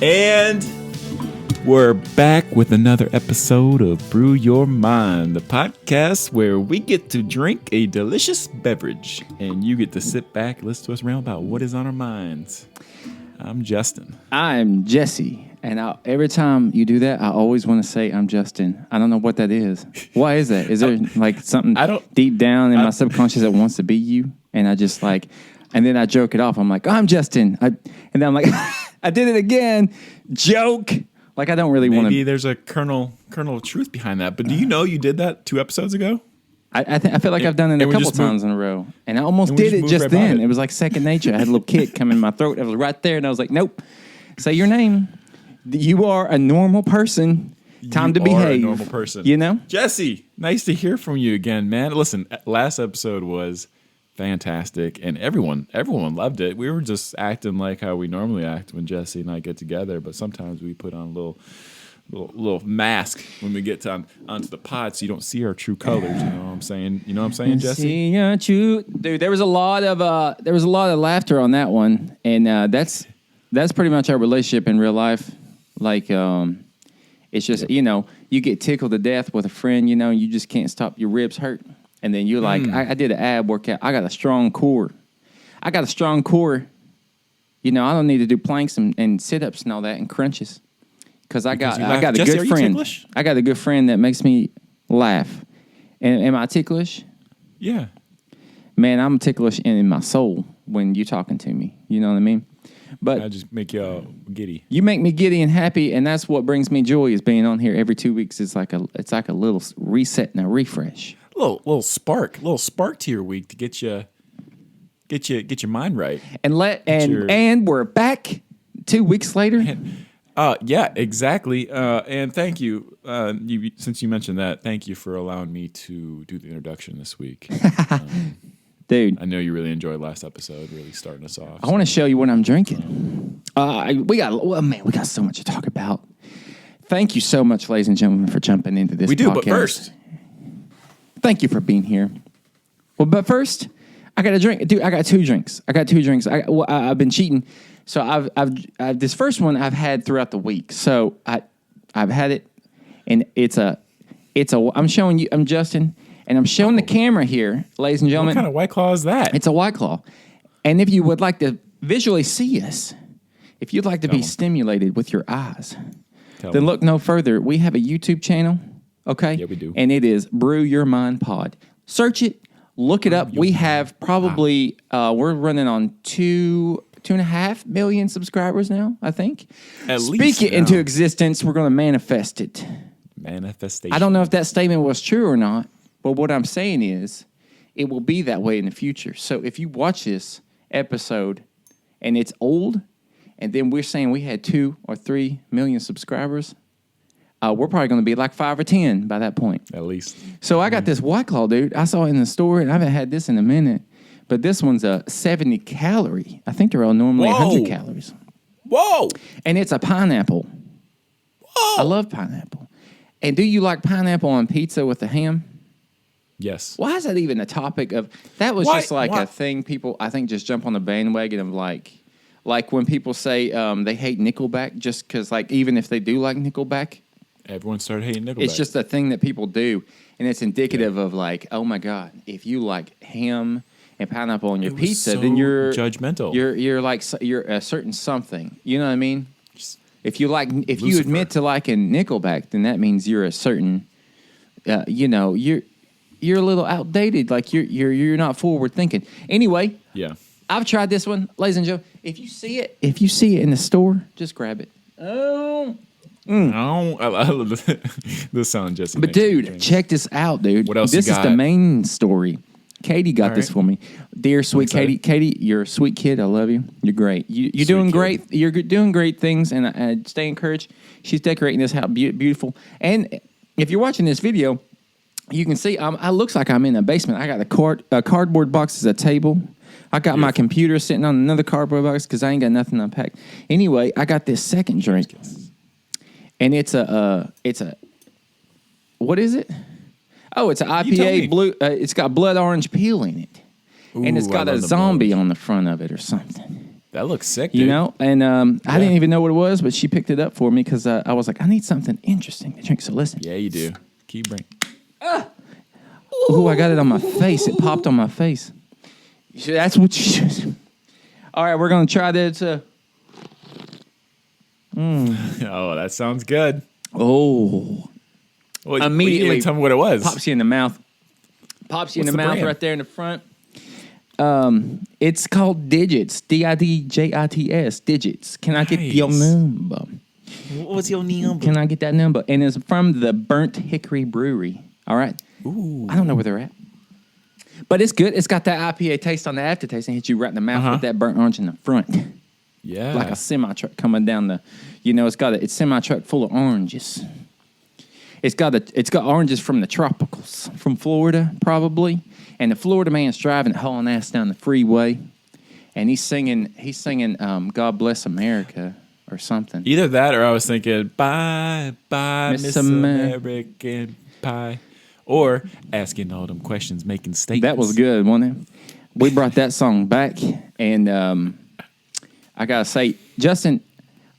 And we're back with another episode of Brew Your Mind, the podcast where we get to drink a delicious beverage and you get to sit back and listen to us ramble about what is on our minds. I'm Justin. I'm Jesse. And every time you do that, I always want to say I'm Justin. I don't know what that is. Why is that? Is there like something deep down in my subconscious that wants to be you? And I just like, and then I joke it off. I'm like, I'm Justin. And then I'm like, I did it again. Joke. Like I don't really want to. Maybe there's a kernel of truth behind that. But do you know you did that 2 episodes ago? I feel like I've done it a couple times in a row. And I almost did it just then. It was like second nature. I had a little kick come in my throat. I was right there. And I was like, nope. Say your name. You are a normal person. Time to behave. You are a normal person. You know? Jesse, nice to hear from you again, man. Listen, last episode was fantastic, and everyone loved it. We were just acting like how we normally act when Jesse and I get together, but sometimes we put on a little mask when we get onto the pod, so you don't see our true colors. You know what I'm saying? You know what I'm saying, Jesse? See your true, dude. There was a lot of laughter on that one, and that's pretty much our relationship in real life. Like, it's just, you know, you get tickled to death with a friend, you know, you just can't stop. Your ribs hurt. And then you're like, I did an ab workout. I got a strong core. You know, I don't need to do planks and sit-ups and all that and crunches. Because I got a Jesse, good friend. I got a good friend that makes me laugh. And am I ticklish? Yeah. Man, I'm ticklish in my soul when you're talking to me. You know what I mean? But I just make you giddy. You make me giddy and happy, and that's what brings me joy. Is being on here every 2 weeks. It's like a little reset and a refresh. Little spark to your week to get your mind right. And we're back 2 weeks later. Yeah, exactly. And thank you. Since you mentioned that, thank you for allowing me to do the introduction this week. Dude, I know you really enjoyed last episode, really starting us off. I want to show you what I'm drinking. We got so much to talk about. Thank you so much, ladies and gentlemen, for jumping into this podcast. We do, but first, thank you for being here. Well, but first, I got a drink. Dude, I got two drinks. I've been cheating. So I've this first one I've had throughout the week. So I've had it, and I'm showing you. I'm Justin. And I'm showing the camera here, ladies and gentlemen. What kind of White Claw is that? It's a White Claw. And if you would like to visually see us, if you'd like to be stimulated with your eyes, then look no further. We have a YouTube channel, okay? Yeah, we do. And it is Brew Your Mind Pod. Search it, look it up. We have probably, we're running on 2.5 million subscribers now, I think. At least. Speak it into existence. We're going to manifest it. Manifestation. I don't know if that statement was true or not. But what I'm saying is, it will be that way in the future. So if you watch this episode and it's old, and then we're saying we had 2 or 3 million subscribers, we're probably going to be like 5 or 10 by that point. At least. So I got this White Claw, dude. I saw it in the store, and I haven't had this in a minute. But this one's a 70 calorie. I think they're all normally 100 calories. Whoa! And it's a pineapple. Whoa! I love pineapple. And do you like pineapple on pizza with the ham? Yes. Why is that even a topic of... That was just like a thing people, I think, just jump on the bandwagon of like when people say they hate Nickelback just because, like, even if they do like Nickelback... Everyone started hating Nickelback. It's just a thing that people do, and it's indicative of, like, oh, my God, if you like ham and pineapple on your pizza, then you're... judgmental. You're a certain something. You know what I mean? If you admit to liking Nickelback, then that means you're a certain... You're a little outdated, like you're not forward thinking. Anyway, yeah, I've tried this one, ladies and gentlemen. If you see it in the store, just grab it. Oh, I love this sound, Jesse. But dude, check this out, dude. What else? This you is got? the main story. Katie got this for me, dear sweet Katie. Katie, you're a sweet kid. I love you. You're great. You're doing great. You're doing great things, and stay encouraged. She's decorating this house beautiful. And if you're watching this video, you can see, it looks like I'm in a basement. I got a cardboard box as a table. I got my computer sitting on another cardboard box because I ain't got nothing unpacked. Anyway, I got this second drink, and it's a what is it? Oh, it's an IPA blue. It's got blood orange peel in it, and it's got a zombie on the front of it or something. That looks sick, dude. You know, and I didn't even know what it was, but she picked it up for me because I was like, I need something interesting to drink. So listen. Yeah, you do. Keep bringing. Ooh, I got it on my face. It popped on my face. That's what you should. All right, we're going to try this. Oh, that sounds good. Oh. Well, Immediately. You didn't tell me what it was. Pops you in the mouth. Pops you in What's the the mouth brand? right there in the front. It's called Digits. Digits. Digits. Can I get your Nice. number? What's your name? Can I get that number? And it's from the Burnt Hickory Brewery. All right. Ooh. I don't know where they're at. But it's good. It's got that IPA taste on the aftertaste and hits you right in the mouth with that burnt orange in the front. Yeah. Like a semi truck coming down the, it's semi truck full of oranges. It's got oranges from the tropicals, from Florida probably, and the Florida man's driving hauling ass down the freeway, and he's singing "God Bless America" or something. Either that or I was thinking, bye, Miss Miss Amer- American Pie. Or asking all them questions, making statements. That was good, wasn't it? We brought that song back, and I gotta say, Justin,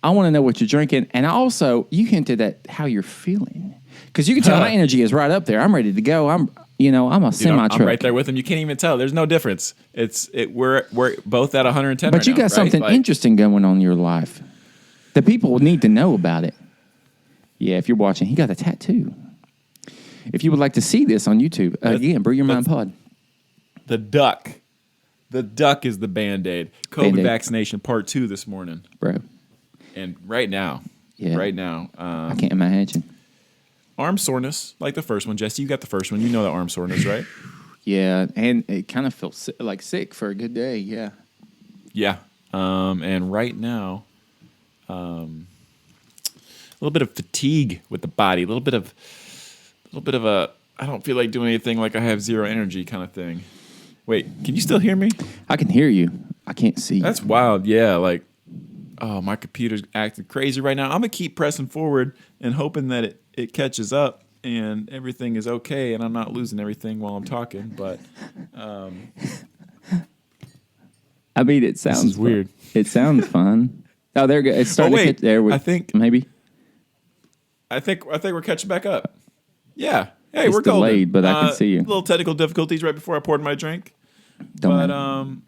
I want to know what you're drinking, and also you hinted at how you're feeling because you can tell my energy is right up there. I'm ready to go. I'm a semi truck. I'm right there with him. You can't even tell. There's no difference. We're both at 110. But right you now, got right? something Like, interesting going on in your life. The people need to know about it. Yeah, if you're watching, he got a tattoo. If you would like to see this on YouTube, again, Brew Your Mind Pod. The duck. The duck is the Band-Aid. COVID Band-Aid. vaccination part 2 this morning. Bro, And right now, I can't imagine. arm soreness, like the first one. Jesse, you got the first one. You know the arm soreness, right? Yeah, and it kind of felt sick for a good day, yeah. Yeah. And right now, a little bit of fatigue with the body, a little bit of a, I don't feel like doing anything, like I have zero energy kind of thing. Wait, can you still hear me? I can hear you. I can't see you. That's wild. Yeah, like, oh, my computer's acting crazy right now. I'm going to keep pressing forward and hoping that it catches up and everything is okay and I'm not losing everything while I'm talking. But I mean, it sounds is weird. It sounds fun. Oh, there we go. It's starting wait. to catch there. I think- maybe I think we're catching back up. Yeah. Hey, It's we're golden. delayed, but I can see you. Little technical difficulties right before I poured my drink. Don't But matter. I'm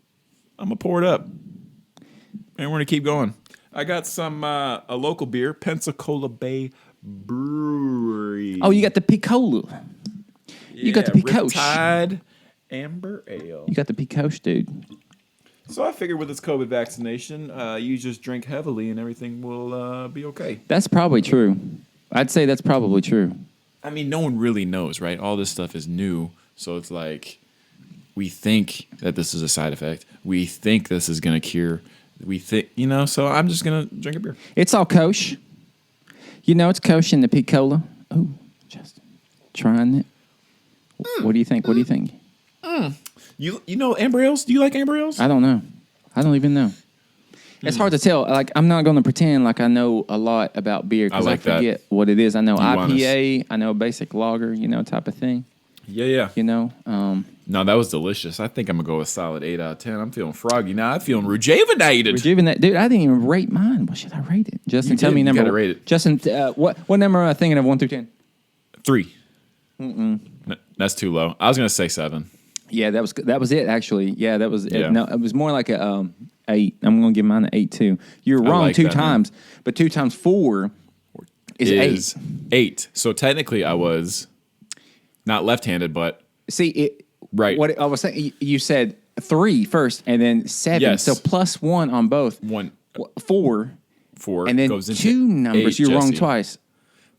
gonna pour it up, and we're gonna keep going. I got some a local beer, Pensacola Bay Brewery. Oh, you got the Picola. You got the Picoche. Riptide Amber Ale. You got the Picoche, dude. So I figured with this COVID vaccination, you just drink heavily and everything will be okay. That's probably true. I'd say that's probably true. I mean, no one really knows, right? All this stuff is new, so it's like we think that this is a side effect. We think this is gonna cure. We think, so I'm just gonna drink a beer. It's all kosher. It's kosher in the Picola. Oh, Justin, trying it. What do you think? What do you think? You know Amber Ales? Do you like Amber Ales? I don't know. I don't even know. It's hard to tell. Like, I'm not going to pretend like I know a lot about beer because I like that. forget what it is. I know You want IPA. I know basic lager, type of thing. Yeah. Um, No, that was delicious. I think I'm gonna go with solid 8 out of 10. I'm feeling froggy now. I'm feeling rejuvenated. Rejuvenate, dude. I didn't even rate mine. What should I rate it? Justin, You tell did. me You number. gotta rate it. Justin, what number am I thinking of? 1 through 10. 3. That's too low. I was gonna say 7. Yeah, that was it. Actually, yeah, that was it. Yeah. No, it was more like a 8. I'm going to give mine an 8 too. You're I wrong like 2 that, man. times, but 2 times 4 is 8. 8. So technically, I was not left-handed, but See it. Right. What I was saying, you said 3 first, and then 7. Yes. So plus 1 on both. 4, 4 and then goes into 2 numbers. 8, You're wrong Jesse. twice,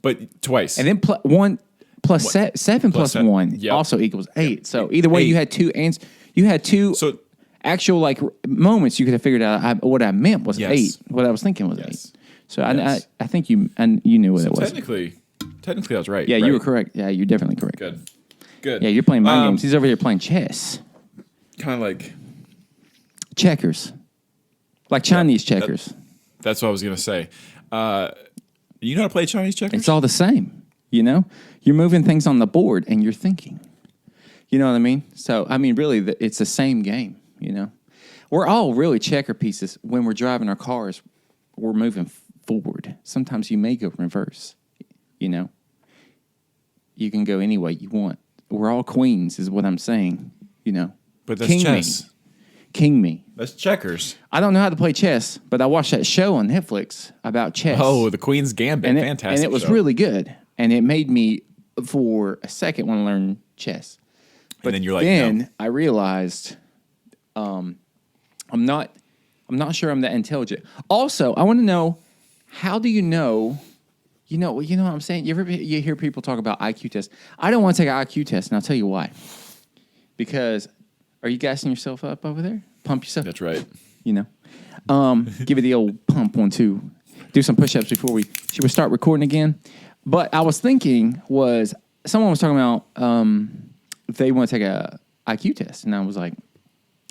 But twice. and then 1 plus 7 plus 7. 1 Yep. also equals 8. So either way, 8. you had 2 answers. You had 2 So actual moments. You could have figured out what I meant was Yes. 8. What I was thinking was Yes. 8. So Yes. I think you knew what it was. technically, I was right. Yeah, right? you were correct. Yeah, you're definitely correct. Good. Yeah, you're playing mind games. He's over here playing chess, Kind of like checkers, like Chinese checkers. that's what I was gonna say. You know how to play Chinese checkers? It's all the same. You're moving things on the board and you're thinking. You know what I mean? So I mean, really, it's the same game. we're all really checker pieces. When we're driving our cars, we're moving forward. Sometimes you may go reverse, you know. You can go any way you want. We're all queens is what I'm saying, you know. But that's chess. King me. That's checkers. I don't know how to play chess, but I watched that show on Netflix about chess. Oh, the Queen's Gambit. Fantastic. And it was really good. And it made me, for a second, want to learn chess. But and then you're like, then no. I realized I'm not sure I'm that intelligent. Also, I want to know, how do you know, you know what I'm saying? You hear people talk about IQ tests. I don't want to take an IQ test, and I'll tell you why. Because, are you gassing yourself up over there? Pump yourself. That's right. You know, give it the old pump 1, 2. Do some push-ups before should we start recording again? But I was thinking someone was talking about if they want to take a IQ test, and I was like,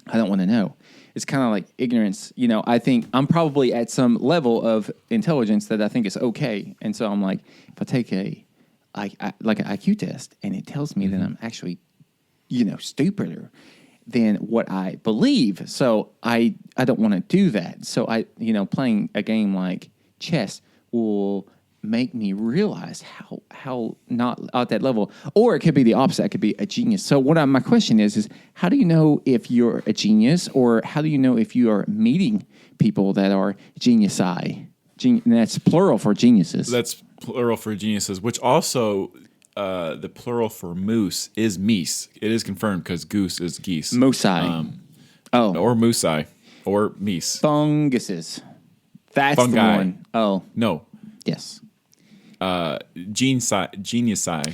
I don't want to know. It's kind of like ignorance. You know, I think I'm probably at some level of intelligence that I think is okay, and so I'm like, if I take an IQ test and it tells me that I'm actually, you know, stupider than what I believe. So I don't want to do that. So playing a game like chess will make me realize how not at that level. Or it could be the opposite. I could be a genius. So my question is how do you know if you're a genius, or how do you know if you are meeting people that are geniusi? And that's plural for geniuses. That's plural for geniuses, which also... the plural for moose is meese. It is confirmed because goose is geese. Moosei. Or moosei. Or meese. Funguses. That's Fungi. the one. Oh. No. Yes. Geniusi.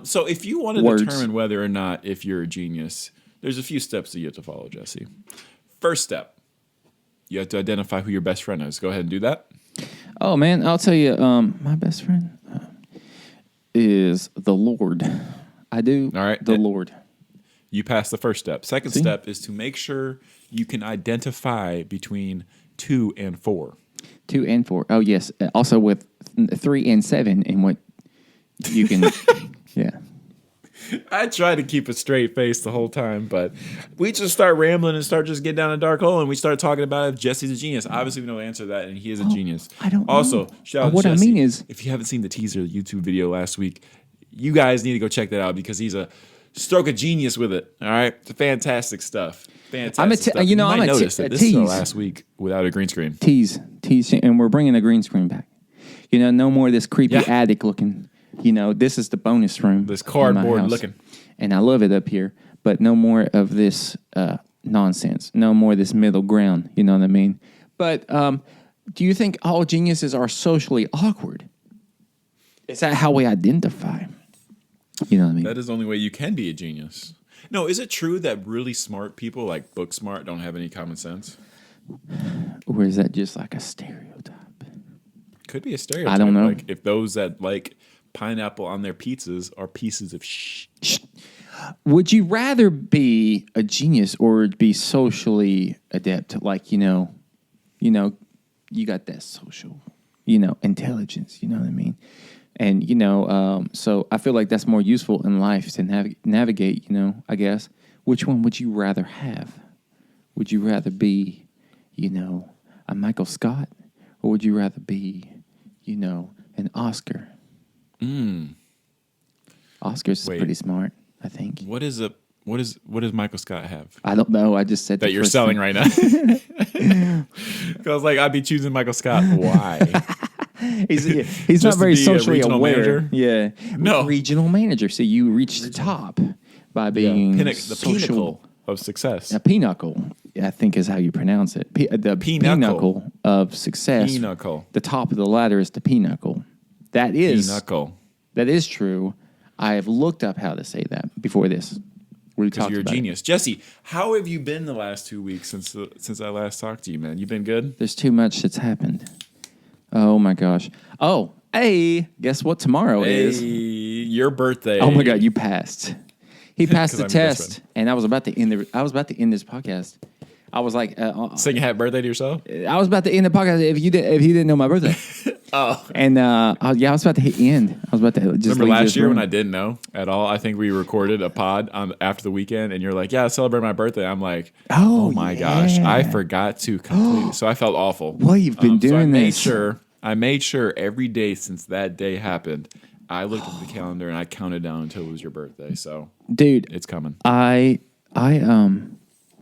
So if you want to determine whether or not if you're a genius, there's a few steps that you have to follow, Jesse. First step, you have to identify who your best friend is. Go ahead and do that. Oh, man. I'll tell you, my best friend... is the Lord. I do. All right. The Lord. You passed the first step. Second step is to make sure you can identify between 2 and 4. 2 and 4. Oh, yes. Also with 3 and 7 in what you can. Yeah. I try to keep a straight face the whole time, but we just start rambling and start just getting down a dark hole, and we start talking about if Jesse's a genius. Obviously, we know the answer to that, and he is a genius. I don't know. Also, shout out to what Jesse. I mean is, if you haven't seen the teaser YouTube video last week, you guys need to go check that out because he's a stroke of genius with it. All right? It's fantastic stuff. Fantastic stuff. You know, might I'm a notice that this is the last week without a green screen. Tease, and we're bringing the green screen back. You know, no more of this creepy attic looking. You know, this is the bonus room. This cardboard looking. And I love it up here, but no more of this nonsense. No more of this middle ground. You know what I mean? But do you think all geniuses are socially awkward? Is that how we identify? You know what I mean? That is the only way you can be a genius. No, is it true that really smart people, like book smart, don't have any common sense? Or is that just like a stereotype? Could be a stereotype. I don't know. Like if those that like pineapple on their pizzas are pieces of Would you rather be a genius or be socially adept? Like, you got that social, intelligence, you know what I mean? And, so I feel like that's more useful in life to navigate, I guess. Which one would you rather have? Would you rather be, a Michael Scott? Or would you rather be, an Oscar? Oscar's pretty smart, I think. What does Michael Scott have? I don't know. I just said that you're selling right now. Because I'd be choosing Michael Scott. Why? He's not very socially aware. Manager? Yeah. No. Regional manager. So you reach the top by being the pinnacle of success. A pinnacle, I think is how you pronounce it. The pinnacle of success. Pinnacle. The top of the ladder is the pinnacle. That is true. I have looked up how to say that before this. Because you're a genius. Jesse, how have you been the last 2 weeks since I last talked to you, man? You been good? There's too much that's happened. Oh, my gosh. Oh, hey, guess what tomorrow is? Your birthday. Oh, my God, you passed. He passed the test, and I was about to end this podcast. I was like... sing a happy birthday to yourself? I was about to end the podcast if he didn't know my birthday. Oh. And I was about to hit end. I was about to just Remember leave last this year room. when I didn't know at all? I think we recorded a pod after the weekend, and you're like, "Yeah, celebrate my birthday." I'm like, "Oh my gosh, I forgot to completely." So I felt awful. Well, you've been So I doing made this. sure. I made sure every day since that day happened, I looked at the calendar and I counted down until it was your birthday. So, Dude, it's coming.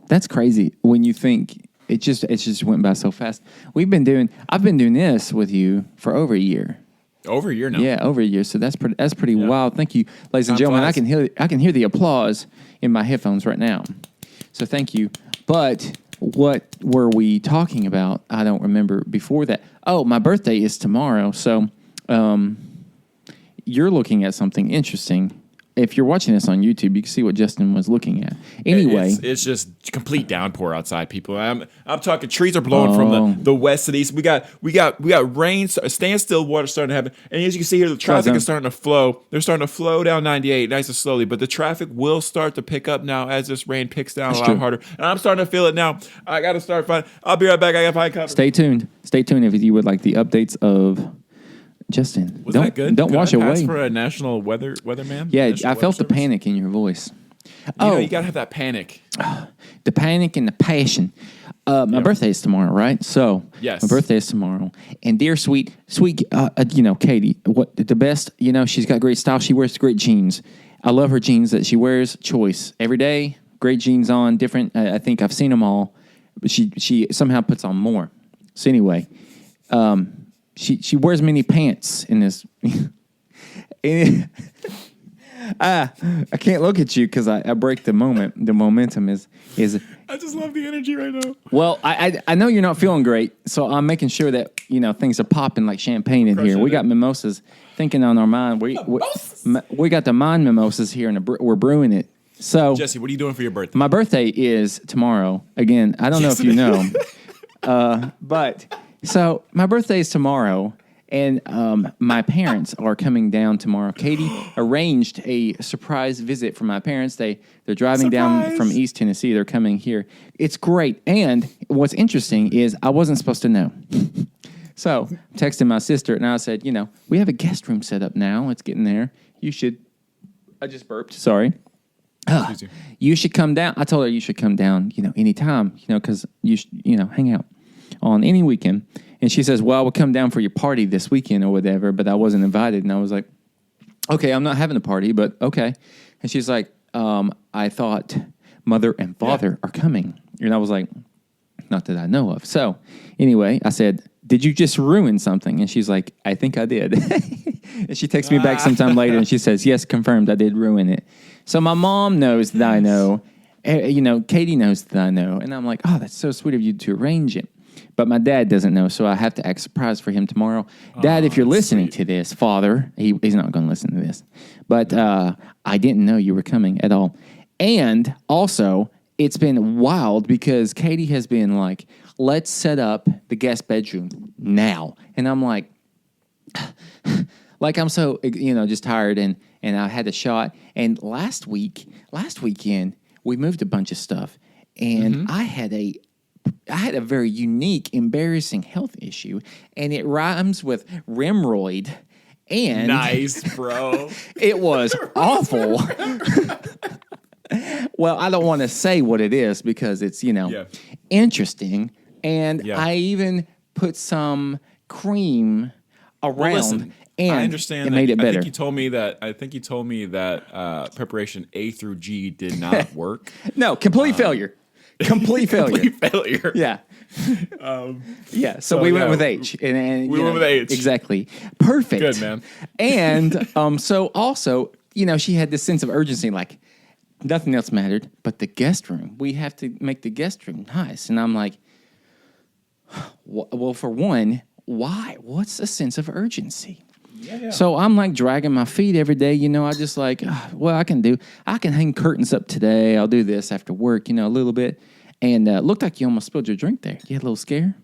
that's crazy when you think it just went by so fast. I've been doing this with you for over a year. Over a year now. Yeah, over a year. So that's pretty wild. Thank you, ladies and Time gentlemen. flies. I can hear the applause in my headphones right now. So thank you. But what were we talking about? I don't remember before that. Oh, my birthday is tomorrow. So you're looking at something interesting. If you're watching this on YouTube, you can see what Justin was looking at. Anyway, it's just complete downpour outside, people. I'm talking trees are blowing from the west to the east. We got rain, standstill water starting to happen, and as you can see here, the traffic is starting to flow. They're starting to flow down 98 nice and slowly, but the traffic will start to pick up now as this rain picks down a lot harder. And I'm starting to feel it now. I got to start finding. I'll be right back. I got to find cover. Stay tuned if you would like the updates of Justin. Was that good? Don't wash I pass away. for a national weatherman. Yeah, National I felt Weather the Service? panic in your voice. You gotta have that panic. The panic and the passion. My birthday is tomorrow, right? So, Yes. my birthday is tomorrow. And dear sweet, Katie, what the best, she's got great style. She wears great jeans. I love her jeans that she wears. Choice every day. Great jeans on, different. I think I've seen them all, but she somehow puts on more. So anyway, she wears mini pants in this. I can't look at you because I break the moment. The momentum is. I just love the energy right now. Well, I know you're not feeling great, so I'm making sure that things are popping like champagne in here. We got mimosas thinking on our mind. We got the mind mimosas here, and we're brewing it. So, Jesse, what are you doing for your birthday? my birthday is tomorrow. Again, I don't know if you know, but so my birthday is tomorrow. And my parents are coming down tomorrow. Katie arranged a surprise visit for my parents. They're driving down from East Tennessee. They're coming here. It's great. And what's interesting is I wasn't supposed to know. So I texted my sister, and I said, we have a guest room set up now. It's getting there. You should. I just burped. Sorry. You should come down. I told her you should come down, anytime, because you should, hang out on any weekend. And she says, well, we'll come down for your party this weekend or whatever, but I wasn't invited. And I was like, okay, I'm not having a party, but okay. And she's like, I thought mother and father are coming. And I was like, not that I know of. So anyway, I said, did you just ruin something? And she's like, I think I did. And she texts me back sometime later and she says, yes, confirmed, I did ruin it. So my mom knows that I know. Katie knows that I know. And I'm like, oh, that's so sweet of you to arrange it. But my dad doesn't know, so I have to act surprised for him tomorrow. Dad, if you're listening to this, Father, he's not going to listen to this. But I didn't know you were coming at all. And also, it's been wild because Katie has been like, let's set up the guest bedroom now. And I'm like I'm so, just tired and I had a shot. And last weekend, we moved a bunch of stuff. And I had a very unique, embarrassing health issue, and it rhymes with Remroid. And Nice, bro. it was awful. Well, I don't want to say what it is because it's, interesting. And I even put some cream around. Well, listen, and I understand. it made it better. I think you told me that preparation A through G did not work. No, complete failure. Complete failure. Complete failure. Yeah. So we went with H. And we went with H. Exactly. Perfect. Good, man. And so also, she had this sense of urgency, like nothing else mattered but the guest room. We have to make the guest room nice. And I'm like, well, for one, why? What's the sense of urgency? Yeah. So I'm like dragging my feet every day. I just like, I can hang curtains up today. I'll do this after work, a little bit. And looked like you almost spilled your drink there. You had a little scare?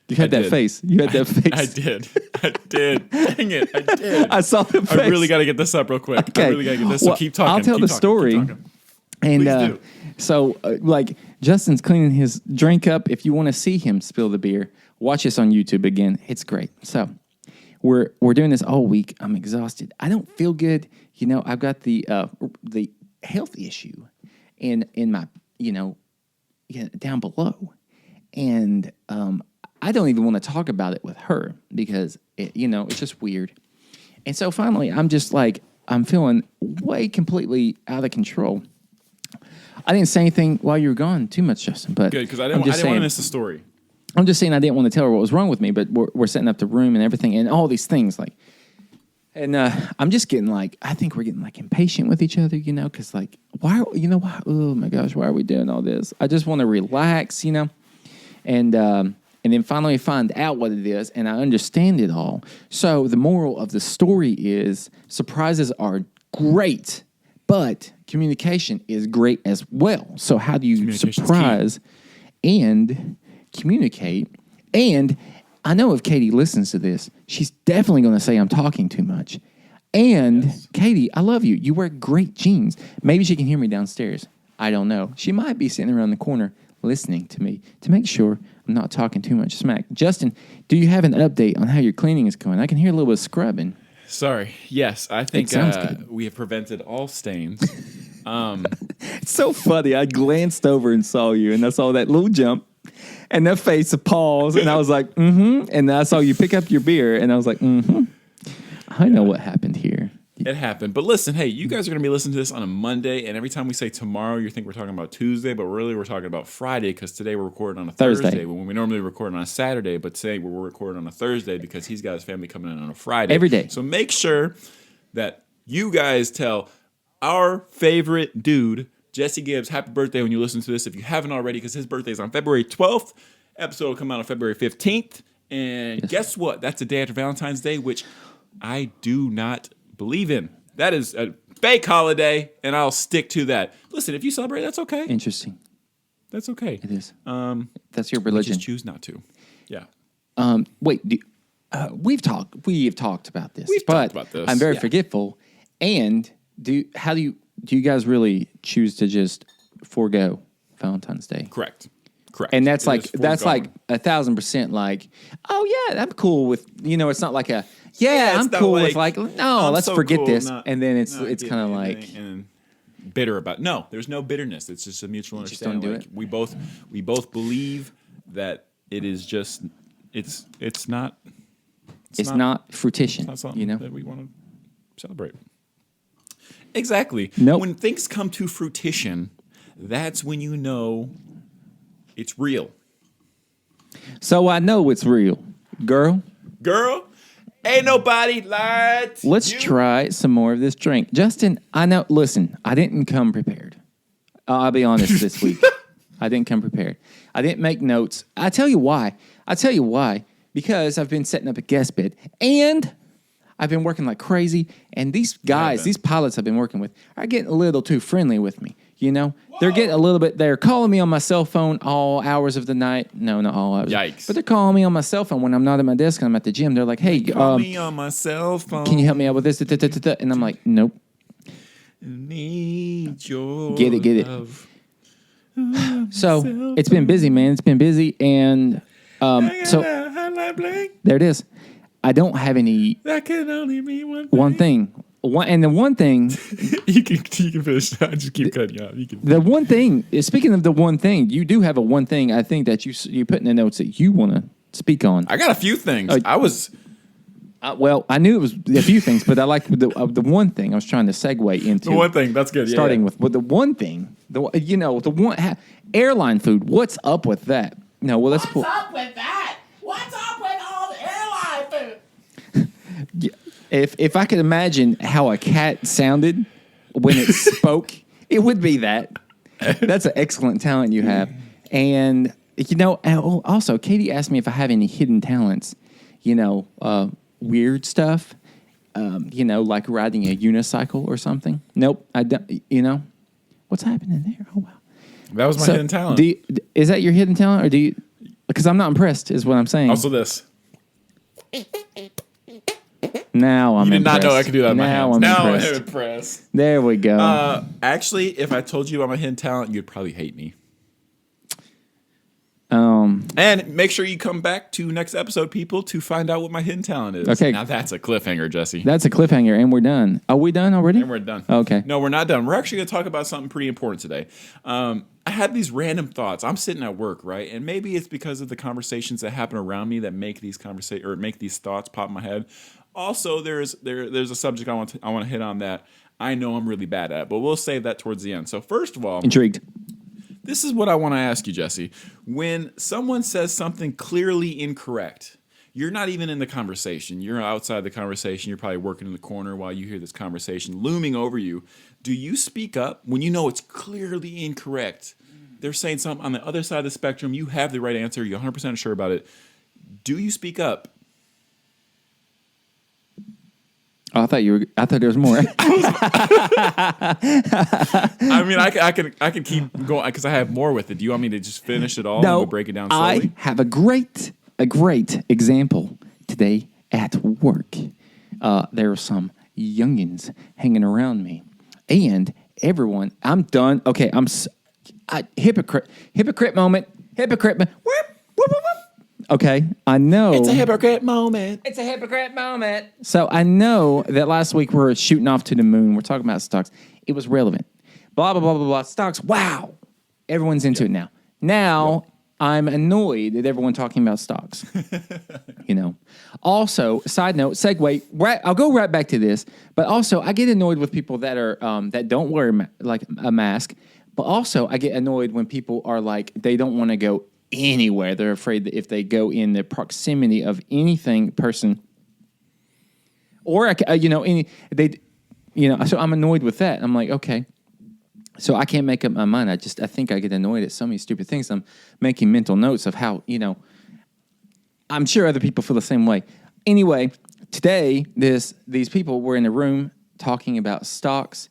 You had that face. You had that face. I did. Dang it. I did. I saw the face. I really got to get this up real quick. Okay. I really got to get this. So keep talking. I'll tell the story. And Please do. so, Justin's cleaning his drink up. If you want to see him spill the beer, watch this on YouTube again. It's great. So we're doing this all week. I'm exhausted. I don't feel good. I've got the health issue in my down below, and I don't even want to talk about it with her because it's just weird. And so finally, I'm just like, I'm feeling way completely out of control. I didn't say anything while you were gone too much, Justin. But Good, because I didn't want to miss the story. I'm just saying I didn't want to tell her what was wrong with me, but we're setting up the room and everything and all these things and I'm just getting I think we're getting impatient with each other, because why, oh my gosh, why are we doing all this? I just want to relax, and then finally find out what it is, and I understand it all. So the moral of the story is surprises are great, but communication is great as well. So how do you surprise and communicate? And I know if Katie listens to this, she's definitely going to say I'm talking too much. And yes. Katie, I love you. You wear great jeans. Maybe she can hear me downstairs. I don't know. She might be sitting around the corner listening to me to make sure I'm not talking too much smack. Justin, do you have an update on how your cleaning is going? I can hear a little bit of scrubbing. Sorry. Yes, I think we have prevented all stains. It's so funny. I glanced over and saw you, and I saw that little jump and that face of pause, and I was like, mm-hmm. And then I saw you pick up your beer, and I was like, mm-hmm. I know what happened here. It happened. But listen, hey, you guys are going to be listening to this on a Monday, and every time we say tomorrow, you think we're talking about Tuesday, but really we're talking about Friday because today we're recording on a Thursday when we normally record on a Saturday, but today we're recording on a Thursday because he's got his family coming in on a Friday. Every day. So make sure that you guys tell our favorite dude, Jesse Gibbs, happy birthday when you listen to this if you haven't already, because his birthday is on February 12th. Episode will come out on February 15th. And guess what? That's a day after Valentine's Day, which I do not believe in. That is a fake holiday, and I'll stick to that. Listen, if you celebrate, that's okay. Interesting. That's okay. It is. That's your religion. Just choose not to. Yeah. Wait. We have talked about this. We've talked about this. I'm very forgetful. And do you guys really choose to just forego Valentine's Day? Correct. And that's 1,000% oh yeah, I'm cool with, it's not like a, I'm cool with let's so forget this. And then it's kind of and bitter about it. No, there's no bitterness. It's just a mutual understanding. Just don't do it. We both believe that it is just, it's not fruition. It's not something that we want to celebrate. Exactly. Nope. When things come to fruition, that's when you know it's real. So I know it's real. Girl, ain't nobody lied to let's you. try some more of this drink. Justin, I know, listen, I didn't come prepared. I'll be honest this week. I didn't come prepared. I didn't make notes. I tell you why. Because I've been setting up a guest bed and I've been working like crazy. And these guys, these pilots I've been working with are getting a little too friendly with me. Whoa. They're getting a little bit, they're calling me on my cell phone all hours of the night. No, not all hours. Yikes. But they're calling me on my cell phone when I'm not at my desk and I'm at the gym. They're like, hey, call me on my cell phone. Can you help me out with this? And I'm like, nope. Need your Get it. love. So it's been busy, man. It's been busy. And so there it is. I don't have any. That can only mean one thing. And the one thing you can finish. I just keep cutting you off. The one thing. Speaking of the one thing, you do have a one thing. I think that you put in the notes that you want to speak on. I got a few things. I knew it was a few things, but I like the one thing I was trying to segue into. The one thing that's good. Starting with the one thing. The one airline food. What's up with that? No, well let's pull. What's up with that? What's up with all the airline food? If I could imagine how a cat sounded when it spoke, it would be that. That's an excellent talent you have. And, also, Katie asked me if I have any hidden talents, weird stuff, like riding a unicycle or something. Nope, I don't, what's happening there? Oh, wow. That was my hidden talent. Is that your hidden talent, or do you, because I'm not impressed is what I'm saying. Also this. Now I'm impressed. You did not know I could do that in my hands. Now I'm impressed. impressed. There we go. Actually, if I told you I'm a hidden talent, you'd probably hate me. And make sure you come back to next episode, people, to find out what my hidden talent is. Okay. Now that's a cliffhanger, Jesse. That's a cliffhanger, and we're done. Are we done already? And we're done. Okay. No, we're not done. We're actually going to talk about something pretty important today. I had these random thoughts. I'm sitting at work, right? And maybe it's because of the conversations that happen around me that make these make these thoughts pop in my head. Also, there's a subject I want to hit on that I know I'm really bad at, but we'll save that towards the end. So first of all, Intrigued. this is what I want to ask you, Jesse. When someone says something clearly incorrect, you're not even in the conversation. You're outside the conversation. You're probably working in the corner while you hear this conversation looming over you. Do you speak up when you know it's clearly incorrect? They're saying something on the other side of the spectrum. You have the right answer. You're 100% sure about it. Do you speak up? Oh, I thought there was more. I mean, I could keep going because I have more with it. Do you want me to just finish it all and we'll break it down slowly? I have a great example today at work. There are some youngins hanging around me, and everyone. I'm done. Okay, hypocrite moment. Hypocrite. Whoop, whoop, whoop, whoop. Okay, I know. It's a hypocrite moment. It's a hypocrite moment. So I know that last week we were shooting off to the moon. We're talking about stocks. It was relevant. Blah, blah, blah, blah, blah. Stocks. Wow. Everyone's into it now. Now I'm annoyed at everyone talking about stocks. Also, side note, segue. Right, I'll go right back to this. But also, I get annoyed with people that are that don't wear like a mask. But also, I get annoyed when people are like they don't want to go anywhere. They're afraid that if they go in the proximity of person, or so I'm annoyed with that. I'm like, okay, so I can't make up my mind. I think I get annoyed at so many stupid things. I'm making mental notes of how I'm sure other people feel the same way. Anyway, today these people were in a room talking about stocks,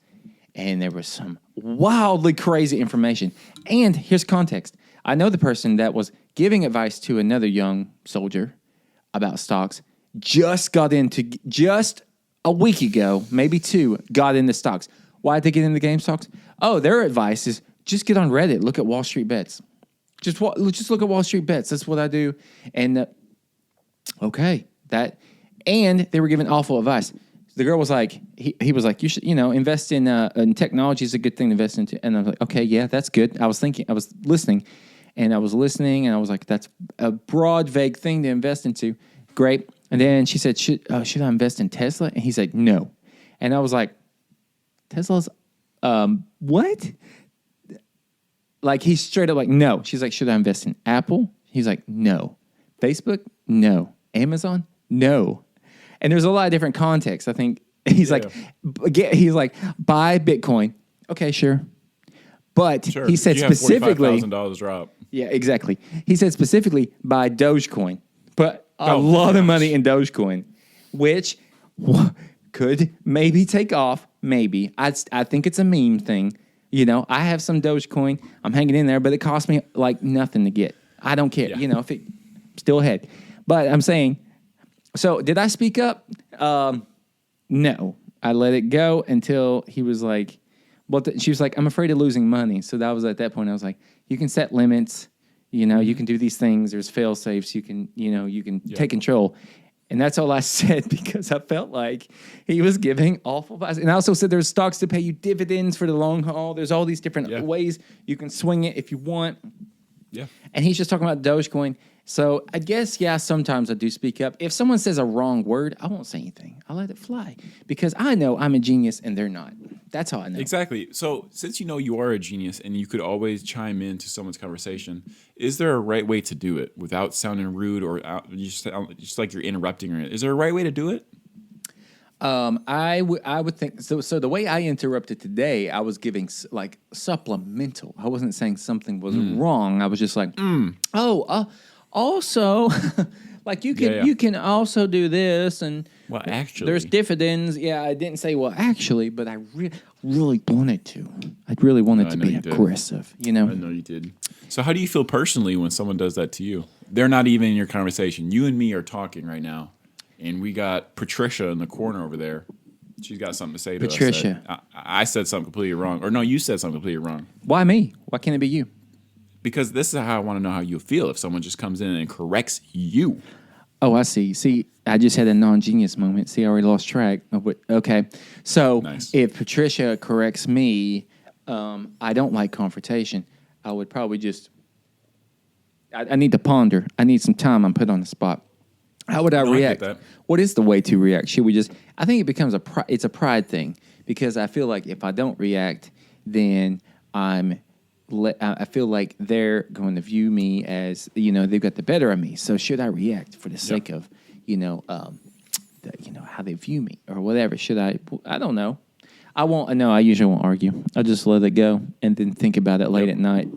and there was some wildly crazy information. And here's context. I know the person that was giving advice to another young soldier about stocks just a week ago, maybe two, got into stocks. Why did they get into game stocks? Oh, their advice is just get on Reddit, look at Wall Street Bets. Just look at Wall Street Bets. That's what I do. And and they were giving awful advice. The girl was like, he was like, you should, invest in technology is a good thing to invest into. And I was like, okay, yeah, that's good. I was listening. And I was like, that's a broad, vague thing to invest into. Great. And then she said, should I invest in Tesla? And he said, no. And I was like, Tesla's, what? Like, he's straight up like, no. She's like, should I invest in Apple? He's like, no. Facebook? No. Amazon? No. And there's a lot of different contexts. I think he's like, buy Bitcoin. Okay, sure. But he said specifically, $45,000 drop. Yeah, exactly. He said specifically buy Dogecoin. Put a lot of money in Dogecoin, which could maybe take off. Maybe. I think it's a meme thing. I have some Dogecoin. I'm hanging in there, but it cost me like nothing to get. I don't care. Yeah. If it still ahead. But I'm saying, so did I speak up? No. I let it go until he was like, she was like, I'm afraid of losing money. So that was at that point, I was like, you can set limits, you can do these things. There's fail safes. You can take control. And that's all I said because I felt like he was giving awful advice. And I also said there's stocks to pay you dividends for the long haul. There's all these different ways you can swing it if you want. Yeah. And he's just talking about Dogecoin. So I guess, sometimes I do speak up. If someone says a wrong word, I won't say anything. I'll let it fly because I know I'm a genius and they're not. That's how I know. Exactly. So since you are a genius and you could always chime into someone's conversation, is there a right way to do it without sounding rude or just like you're interrupting? Is there a right way to do it? I would think so. So the way I interrupted today, I was giving like supplemental. I wasn't saying something was wrong. I was just like, also, like you can also do this and actually there's dividends. Yeah, I didn't say actually, but I really wanted to. I really wanted to be aggressive. I know you did. So how do you feel personally when someone does that to you? They're not even in your conversation. You and me are talking right now. And we got Patricia in the corner over there. She's got something to say to us. Patricia. I said something completely wrong. Or no, you said something completely wrong. Why me? Why can't it be you? because this is how I want to know how you feel if someone just comes in and corrects you. Oh, I see. See, I just had a non-genius moment. See, I already lost track of what. Okay, so Nice. if Patricia corrects me, I don't like confrontation. I would probably just. I need to ponder. I need some time. I'm put on the spot. How would I No, I get react? that. What is the way to react? Should we just? I think it becomes it's a pride thing because I feel like if I don't react, then I feel like they're going to view me as they've got the better of me. So should I react for the sake of how they view me or whatever? Should I? I don't know. I won't. No, I usually won't argue. I just let it go and then think about it late at night.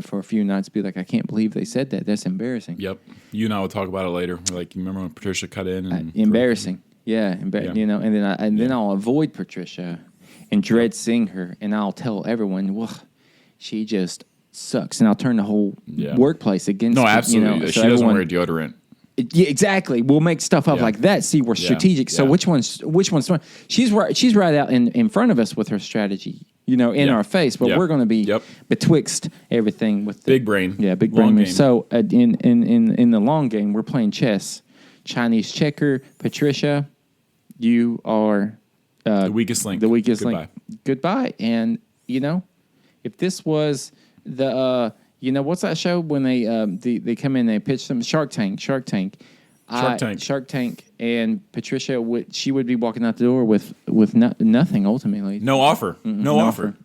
For a few nights, be like, I can't believe they said that. That's embarrassing. Yep. You and I will talk about it later. Like, you remember when Patricia cut in? And Embarrassing. Yeah. Yeah. And then I'll avoid Patricia and dread seeing her, and I'll tell everyone, well, she just sucks, and I'll turn the whole workplace against. No, absolutely. She doesn't wear deodorant. Yeah, exactly. We'll make stuff up like that. See, we're strategic. So which one's smart? She's right out in front of us with her strategy, in our face. But we're going to be betwixt everything with the Big brain. Yeah, big Long brain. game. So in the long game, we're playing chess. Chinese checker. Patricia, you are The weakest link. The weakest Goodbye. link. Goodbye. And if this was the what's that show when they come in, they pitch them Shark Tank, and Patricia she would be walking out the door with nothing ultimately. No offer. No offer.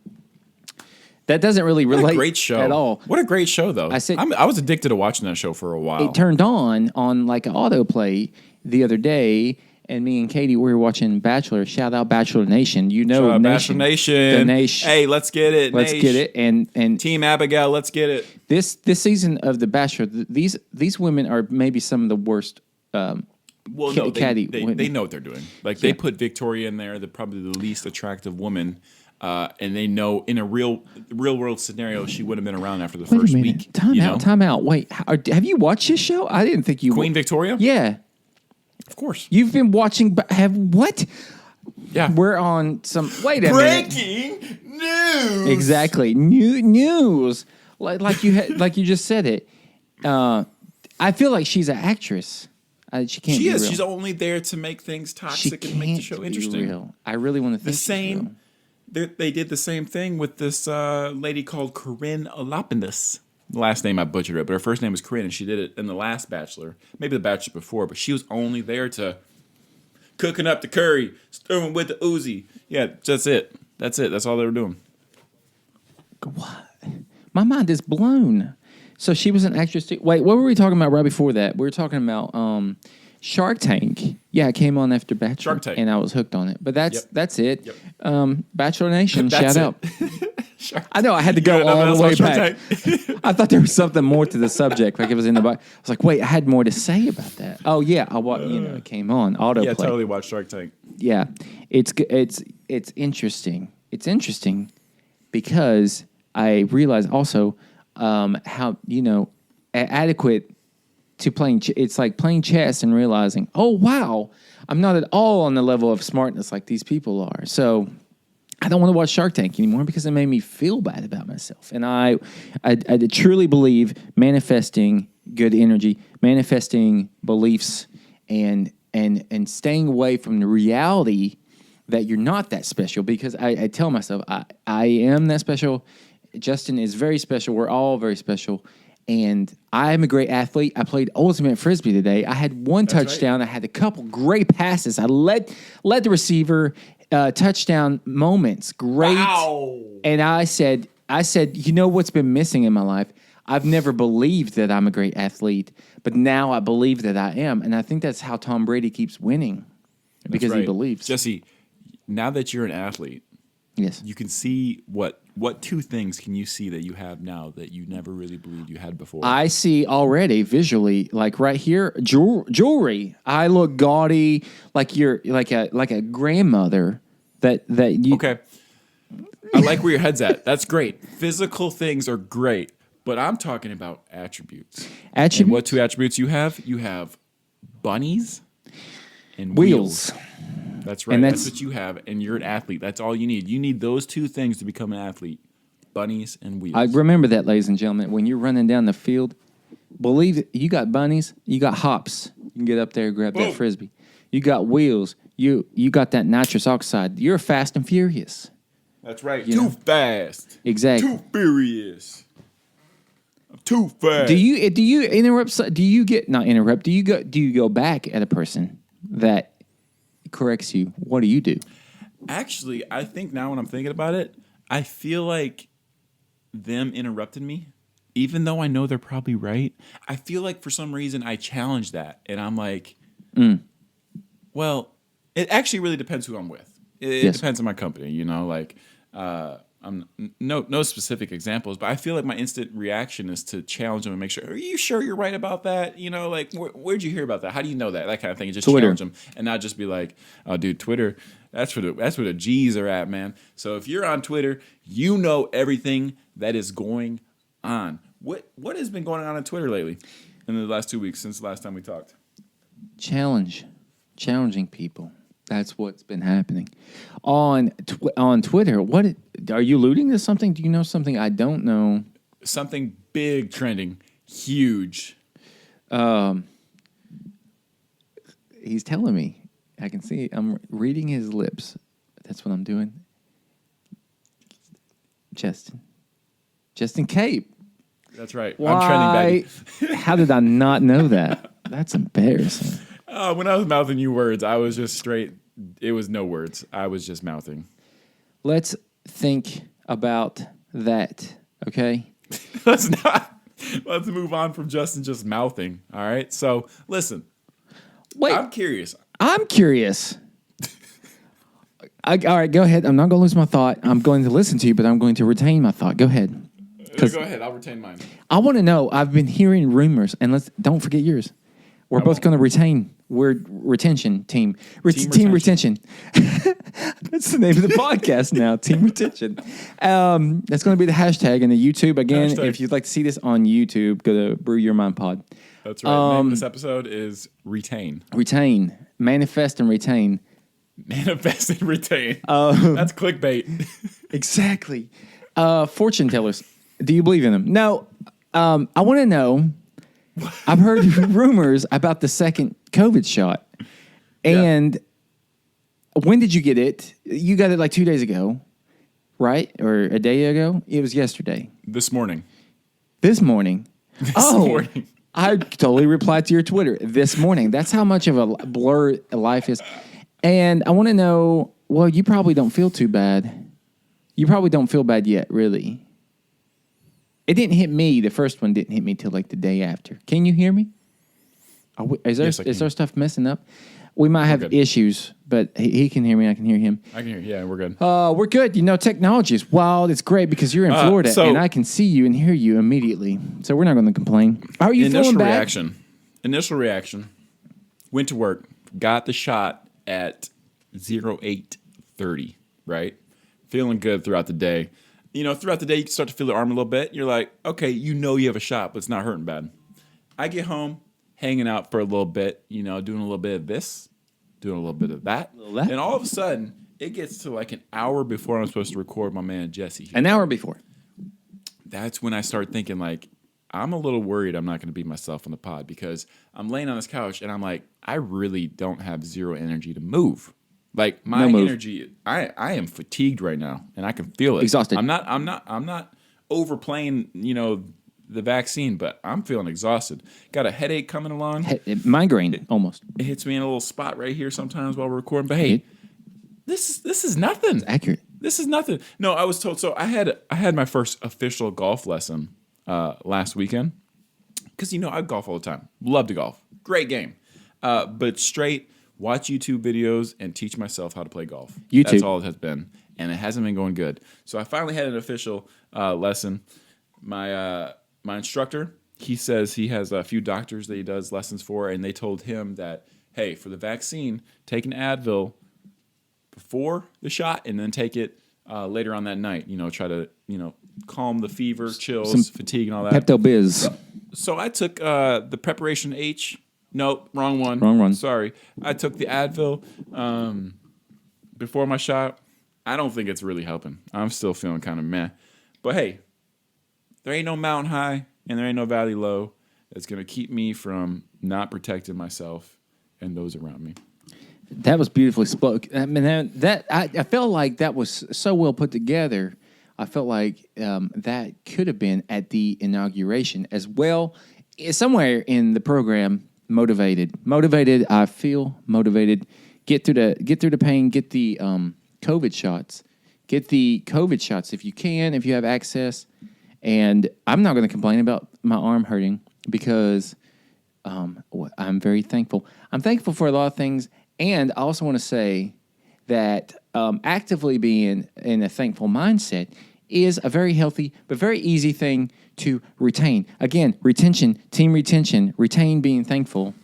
That doesn't really What relate a great show at all. What a great show, though. I was addicted to watching that show for a while. It turned on like an autoplay the other day, and me and Katie we were watching Bachelor. Shout out Bachelor Nation. Shout out Bachelor Nation. The Nation. Hey, let's get it. Let's get it. And Team Abigail, let's get it. this season of The Bachelor, these women are maybe some of the worst. Well, no, Caddy, they know what they're doing. Like, they put Victoria in there, probably the least attractive woman, and they know in a real world scenario she would have been around after the Wait first a minute. week. Time out. Wait, have you watched this show? I didn't think you Queen Victoria? Yeah, Of course. you've been watching. Have what? Yeah. We're on some. Wait a minute. Breaking news. Exactly. News. Like you just said it. I feel like she's an actress. She can't. She be is. real. She's only there to make things She toxic and make the show can't be interesting. real. I really want to think The she's same. real. They did the same thing with this lady called Corinne Lapidus. The last name I butchered it, but her first name was Corinne, and she did it in the last Bachelor, maybe the Bachelor before, but she was only there to cooking up the curry, stirring with the Uzi. Yeah, that's it. That's all they were doing. What? My mind is blown. So she was an actress too. Wait, what were we talking about right before that? We were talking about Shark Tank. Yeah, it came on after Bachelor. Shark Tank. And I was hooked on it. But that's it. Yep. Bachelor Nation, That's shout it. out. I know I had to go got nothing all else the way on Shark back. I thought there was something more to the subject. Like it was in the book. I was like, wait, I had more to say about that. Oh yeah, it came on autoplay. Yeah, totally watched Shark Tank. Yeah, it's interesting. It's interesting because I realize also how adequate to playing. It's like playing chess and realizing, oh wow, I'm not at all on the level of smartness like these people are. So I don't want to watch Shark Tank anymore because it made me feel bad about myself. And I truly believe manifesting good energy, manifesting beliefs, and staying away from the reality that you're not that special. Because I tell myself I am that special. Justin is very special. We're all very special. And I'm a great athlete. I played ultimate frisbee today. I had one touchdown. Right. I had a couple great passes. I led the receiver. Touchdown moments, great. Wow. And I said, you know what's been missing in my life? I've never believed that I'm a great athlete, but now I believe that I am. And I think that's how Tom Brady keeps winning, because he believes. Jesse, now that you're an athlete, yes, you can see what two things can you see that you have now that you never really believed you had before? I see already visually, like right here, jewelry. I look gaudy, like you're like a grandmother that you. Okay, I like where your head's at. That's great. Physical things are great, but I'm talking about attributes. And what two attributes you have? You have bunnies and wheels. That's right. And that's what you have, and you're an athlete. That's all you need. You need those two things to become an athlete. bunnies and wheels. I remember that, ladies and gentlemen. When you're running down the field, believe it, you got bunnies, you got hops. You can get up there and grab that frisbee. You got wheels. You got that nitrous oxide. You're fast and furious. That's right. You Too know? fast. Exactly. Too furious. I'm too fast. Do you interrupt? Do you get not interrupt? Do you go back at a person that corrects you? What do you do? Actually, I think now when I'm thinking about it, I feel like them interrupted me, even though I know they're probably right. I feel like for some reason I challenge that, and I'm like, well, it actually really depends who I'm with. It depends on my company, you know. Like, I'm no specific examples, but I feel like my instant reaction is to challenge them and make sure. Are you sure you're right about that? You know, like where'd you hear about that? How do you know that? That kind of thing. And just Twitter. challenge them and not just be like, oh, dude, Twitter. That's where the G's are at, man. So if you're on Twitter, you know everything that is going on. What has been going on Twitter lately in the last 2 weeks since the last time we talked? Challenging people. That's what's been happening on Twitter. What are you alluding to? Something? Do you know something I don't know? Something big trending, huge. He's telling me. I can see it. I'm reading his lips. That's what I'm doing. Justin Cape. That's right. Why? I'm trending, baby. How did I not know that? That's embarrassing. When I was mouthing you words, I was just straight. It was no words. I was just mouthing. Let's think about that, okay? Let's move on from Justin just mouthing. All right. So listen. Wait. I'm curious. All right, go ahead. I'm not going to lose my thought. I'm going to listen to you, but I'm going to retain my thought. Go ahead. Go ahead. I'll retain mine. I want to know. I've been hearing rumors, and don't forget yours. We're both going to retain. We're retention team. Team retention. That's the name of the podcast now. Team retention. That's going to be the hashtag in the YouTube. Again, if you'd like to see this on YouTube, go to Brew Your Mind Pod. That's right. The name of this episode is Retain. Retain. Manifest and retain. Manifest and retain. That's clickbait. Exactly. Fortune tellers. Do you believe in them? No. I want to know. I've heard rumors about the second COVID shot. And when did you get it? You got it like 2 days ago, right? Or a day ago? It was yesterday. This morning. This morning? Morning. I totally replied to your Twitter this morning. That's how much of a blur life is. And I want to know, well, you probably don't feel too bad. You probably don't feel bad yet, really. It didn't hit me. The first one didn't hit me till like the day after. Can you hear me? Is our stuff messing up? We might have issues, but he can hear me. I can hear him. I can hear you. Yeah, we're good. We're good. You know, technology is wild. It's great because you're in Florida and I can see you and hear you immediately. So we're not going to complain. How are you feeling back? Initial reaction. Went to work. Got the shot at 08:30, right? Feeling good throughout the day. You know, throughout the day, you start to feel the arm a little bit. You're like, okay, you know you have a shot, but it's not hurting bad. I get home, hanging out for a little bit, you know, doing a little bit of this, doing a little bit of that. And all of a sudden, it gets to like an hour before I'm supposed to record my man Jesse here. An hour before. That's when I start thinking, like, I'm a little worried I'm not going to be myself on the pod because I'm laying on this couch and I'm like, I really don't have zero energy to move. Like my energy, I am fatigued right now, and I can feel it. Exhausted. I'm not overplaying, you know, the vaccine, but I'm feeling exhausted. Got a headache coming along. Migraine, almost. It hits me in a little spot right here sometimes while we're recording. But hey, this is nothing. It's accurate. This is nothing. No, I was told. So I had my first official golf lesson last weekend because you know I golf all the time. Love to golf. Great game. But straight. Watch YouTube videos and teach myself how to play golf. That's all it has been. And it hasn't been going good. So I finally had an official lesson. My instructor, he says he has a few doctors that he does lessons for, and they told him that, hey, for the vaccine, take an Advil before the shot and then take it later on that night. You know, try to, you know, calm the fever, chills, fatigue, and all that. Pepto-Biz. So I took the Preparation H. Nope, wrong one. Wrong one. Sorry. I took the Advil before my shot. I don't think it's really helping. I'm still feeling kind of meh. But hey, there ain't no mountain high and there ain't no valley low that's going to keep me from not protecting myself and those around me. That was beautifully spoken. I mean, I felt like that was so well put together. I felt like that could have been at the inauguration as well. Somewhere in the program, motivated. I feel motivated. Get through the pain. Get the COVID shots. Get the COVID shots if you can, if you have access. And I'm not going to complain about my arm hurting because I'm very thankful. I'm thankful for a lot of things. And I also want to say that actively being in a thankful mindset is a very healthy but very easy thing to retain. Again, retention, team retention, retain being thankful.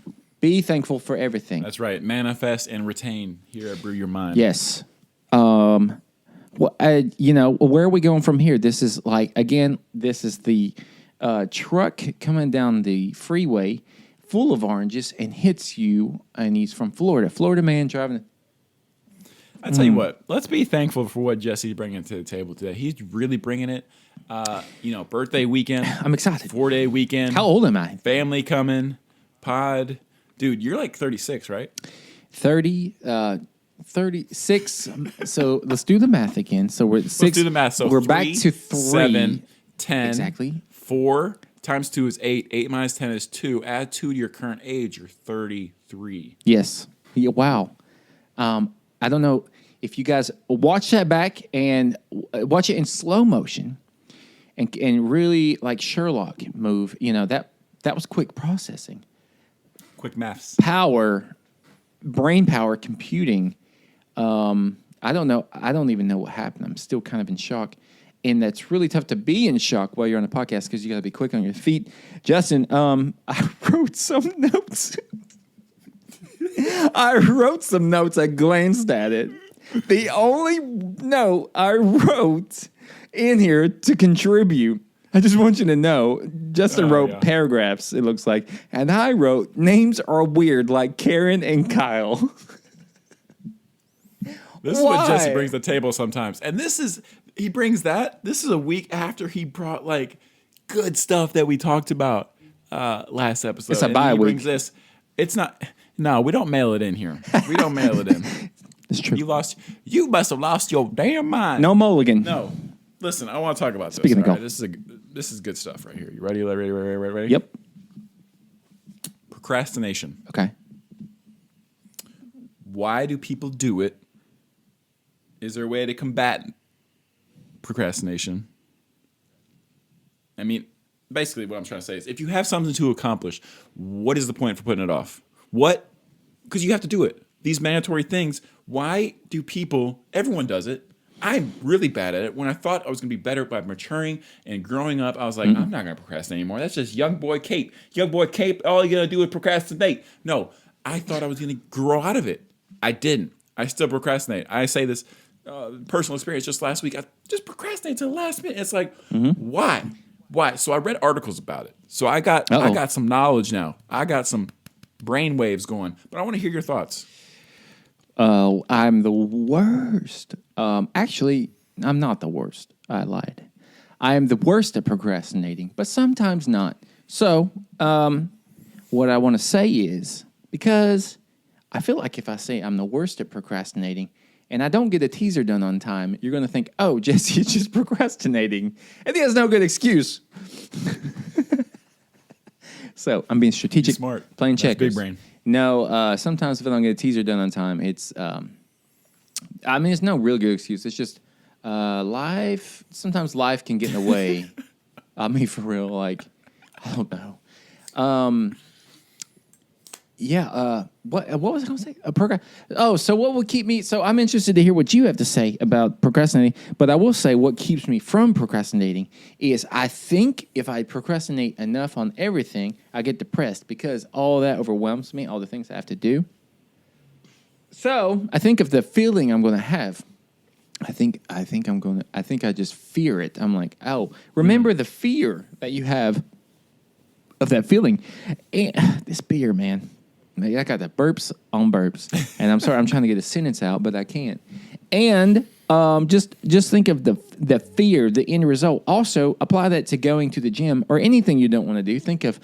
Be thankful for everything. That's right. Manifest and retain here at Brew Your Mind. Yes. Where are we going from here? This is this is the truck coming down the freeway full of oranges and hits you, and he's from Florida. Florida man driving. I tell you what, let's be thankful for what Jesse's bringing to the table today. He's really bringing it. Birthday weekend. I'm excited. 4-day weekend. How old am I? Family coming. Pod. Dude, you're like 36, right? 36. So let's do the math again. So we're 6. Let's do the math. So we're back to 3. 7, 10. Exactly. 4 times 2 is 8. 8 minus 10 is 2. Add 2 to your current age, you're 33. Yes. Yeah, wow. I don't know if you guys watch that back and watch it in slow motion and really like Sherlock move. That was quick processing. Quick maths. Brain power, computing. I don't know. I don't even know what happened. I'm still kind of in shock. And that's really tough to be in shock while you're on a podcast because you got to be quick on your feet. Justin, I wrote some notes. I glanced at it. The only note I wrote in here to contribute, I just want you to know, Justin wrote paragraphs, it looks like, and I wrote, names are weird, like Karen and Kyle. This is what Jesse brings to the table sometimes. And he brings that. This is a week after he brought like good stuff that we talked about last episode. It's a bye week. Brings this. It's not. No, we don't mail it in here. We don't mail it in. It's true. You must have lost your damn mind. No mulligan. No. Listen, I want to talk about this. Speaking of golf. This is good stuff right here. You ready? Ready? Yep. Procrastination. Okay. Why do people do it? Is there a way to combat procrastination? I mean, basically what I'm trying to say is if you have something to accomplish, what is the point for putting it off? What? Because you have to do it. These mandatory things, why do people, everyone does it. I'm really bad at it. When I thought I was going to be better by maturing and growing up, I was like, I'm not going to procrastinate anymore. That's just young boy Cape. Young boy Cape, all you're going to do is procrastinate. No, I thought I was going to grow out of it. I didn't. I still procrastinate. I say this personal experience just last week. I just procrastinate to the last minute. It's like, why? Why? So I read articles about it. So I got some knowledge now. I got some brain waves going. But I want to hear your thoughts. Oh, I'm the worst. Actually, I'm not the worst. I lied. I am the worst at procrastinating, but sometimes not. So, what I want to say is, because I feel like if I say I'm the worst at procrastinating and I don't get a teaser done on time, you're going to think, oh, Jesse is just procrastinating. And he has no good excuse. So, I'm being strategic. Be smart. Playing checkers. Big brain. No, sometimes if I don't get a teaser done on time, it's, it's no real good excuse. It's just life. Sometimes life can get in the way. For real, like, I don't know. What was I going to say? So what would keep me? So I'm interested to hear what you have to say about procrastinating. But I will say what keeps me from procrastinating is I think if I procrastinate enough on everything, I get depressed because all that overwhelms me, all the things I have to do. So I think of the feeling I'm going to have. I just fear it. I'm like, oh, remember the fear that you have of that feeling. And this beer, man. I got the burps on burps. And I'm sorry, I'm trying to get a sentence out, but I can't. And Just think of the fear, the end result. Also, apply that to going to the gym or anything you don't want to do. Think of,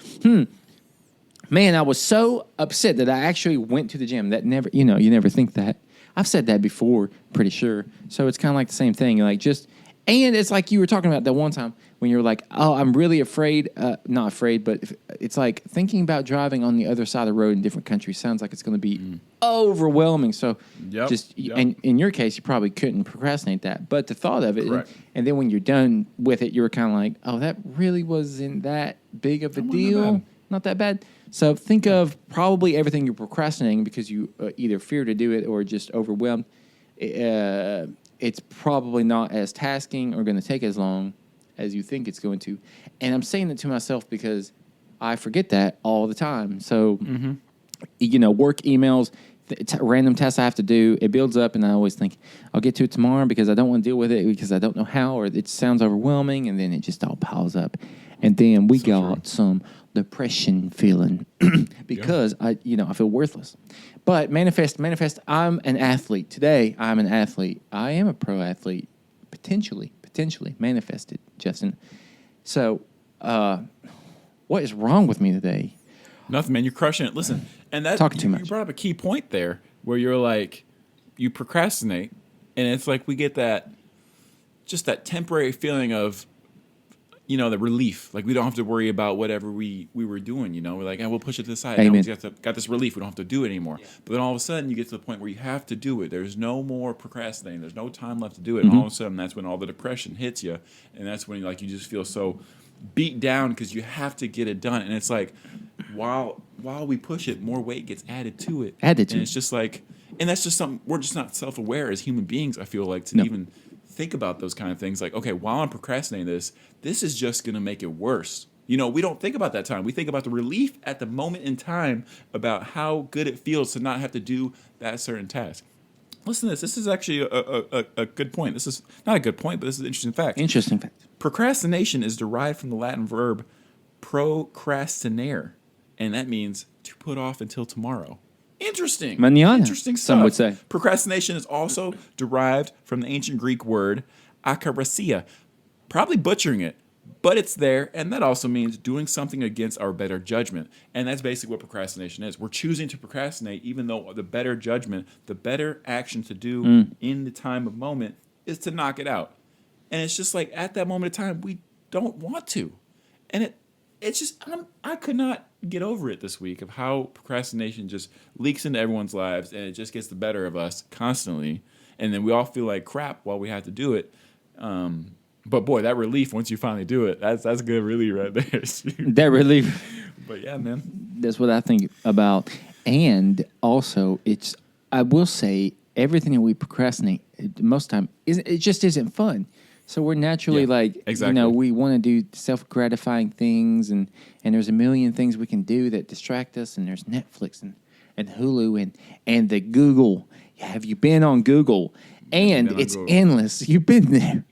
man, I was so upset that I actually went to the gym. That never, you never think that. I've said that before, pretty sure. So it's kind of like the same thing. Like and it's like you were talking about that one time when you were like, oh, I'm really afraid. Not afraid, but it's like thinking about driving on the other side of the road in different countries sounds like it's going to be overwhelming. So and in your case, you probably couldn't procrastinate that. But the thought of it, and then when you're done with it, you were kind of like, oh, that really wasn't that big of a deal. Not that bad. So think of probably everything you're procrastinating because you either fear to do it or just overwhelmed. It's probably not as tasking or going to take as long as you think it's going to. And I'm saying it to myself because I forget that all the time. So, work emails, random tasks I have to do, it builds up, and I always think, I'll get to it tomorrow because I don't want to deal with it because I don't know how, or it sounds overwhelming, and then it just all piles up. And then we got some depression feeling because I feel worthless. But manifest. I'm an athlete. Today, I'm an athlete. I am a pro athlete, potentially manifested, Justin. So, what is wrong with me today? Nothing, man. You're crushing it. Listen, and that Talking too much. You brought up a key point there where you're like, you procrastinate, and it's like we get that temporary feeling of, the relief. Like we don't have to worry about whatever we were doing. We're like, we'll push it to the side. Amen. Now we got this relief. We don't have to do it anymore. Yeah. But then all of a sudden, you get to the point where you have to do it. There's no more procrastinating. There's no time left to do it. And all of a sudden, that's when all the depression hits you, and that's when you just feel so beat down because you have to get it done. And it's like, while we push it, more weight gets added to it. And it's just like, and that's just something we're just not self-aware as human beings. I feel like to even think about those kind of things. Like, okay, while I'm procrastinating this is just going to make it worse. We don't think about that time. We think about the relief at the moment in time about how good it feels to not have to do that certain task. Listen to this. This is actually a good point. This is not a good point, but this is an interesting fact. Interesting fact. Procrastination is derived from the Latin verb procrastinare, and that means to put off until tomorrow. Interesting. Mañana, Interesting stuff. some would say. Procrastination is also derived from the ancient Greek word akarasia. Probably butchering it, but it's there, and that also means doing something against our better judgment. And that's basically what procrastination is. We're choosing to procrastinate even though the better judgment, the better action to do in the time of moment is to knock it out. And it's just like at that moment of time, we don't want to. And it's just, I could not get over it this week of how procrastination just leaks into everyone's lives and it just gets the better of us constantly. And then we all feel like crap while we have to do it. But boy, that relief once you finally do it, that's good relief right there. That relief. But yeah, man. That's what I think about. And also, I will say, everything that we procrastinate most of the time, it just isn't fun. So we're naturally exactly. We want to do self-gratifying things, and there's a million things we can do that distract us, and there's Netflix and Hulu and the Google. Have you been on Google? And it's endless. You've been there.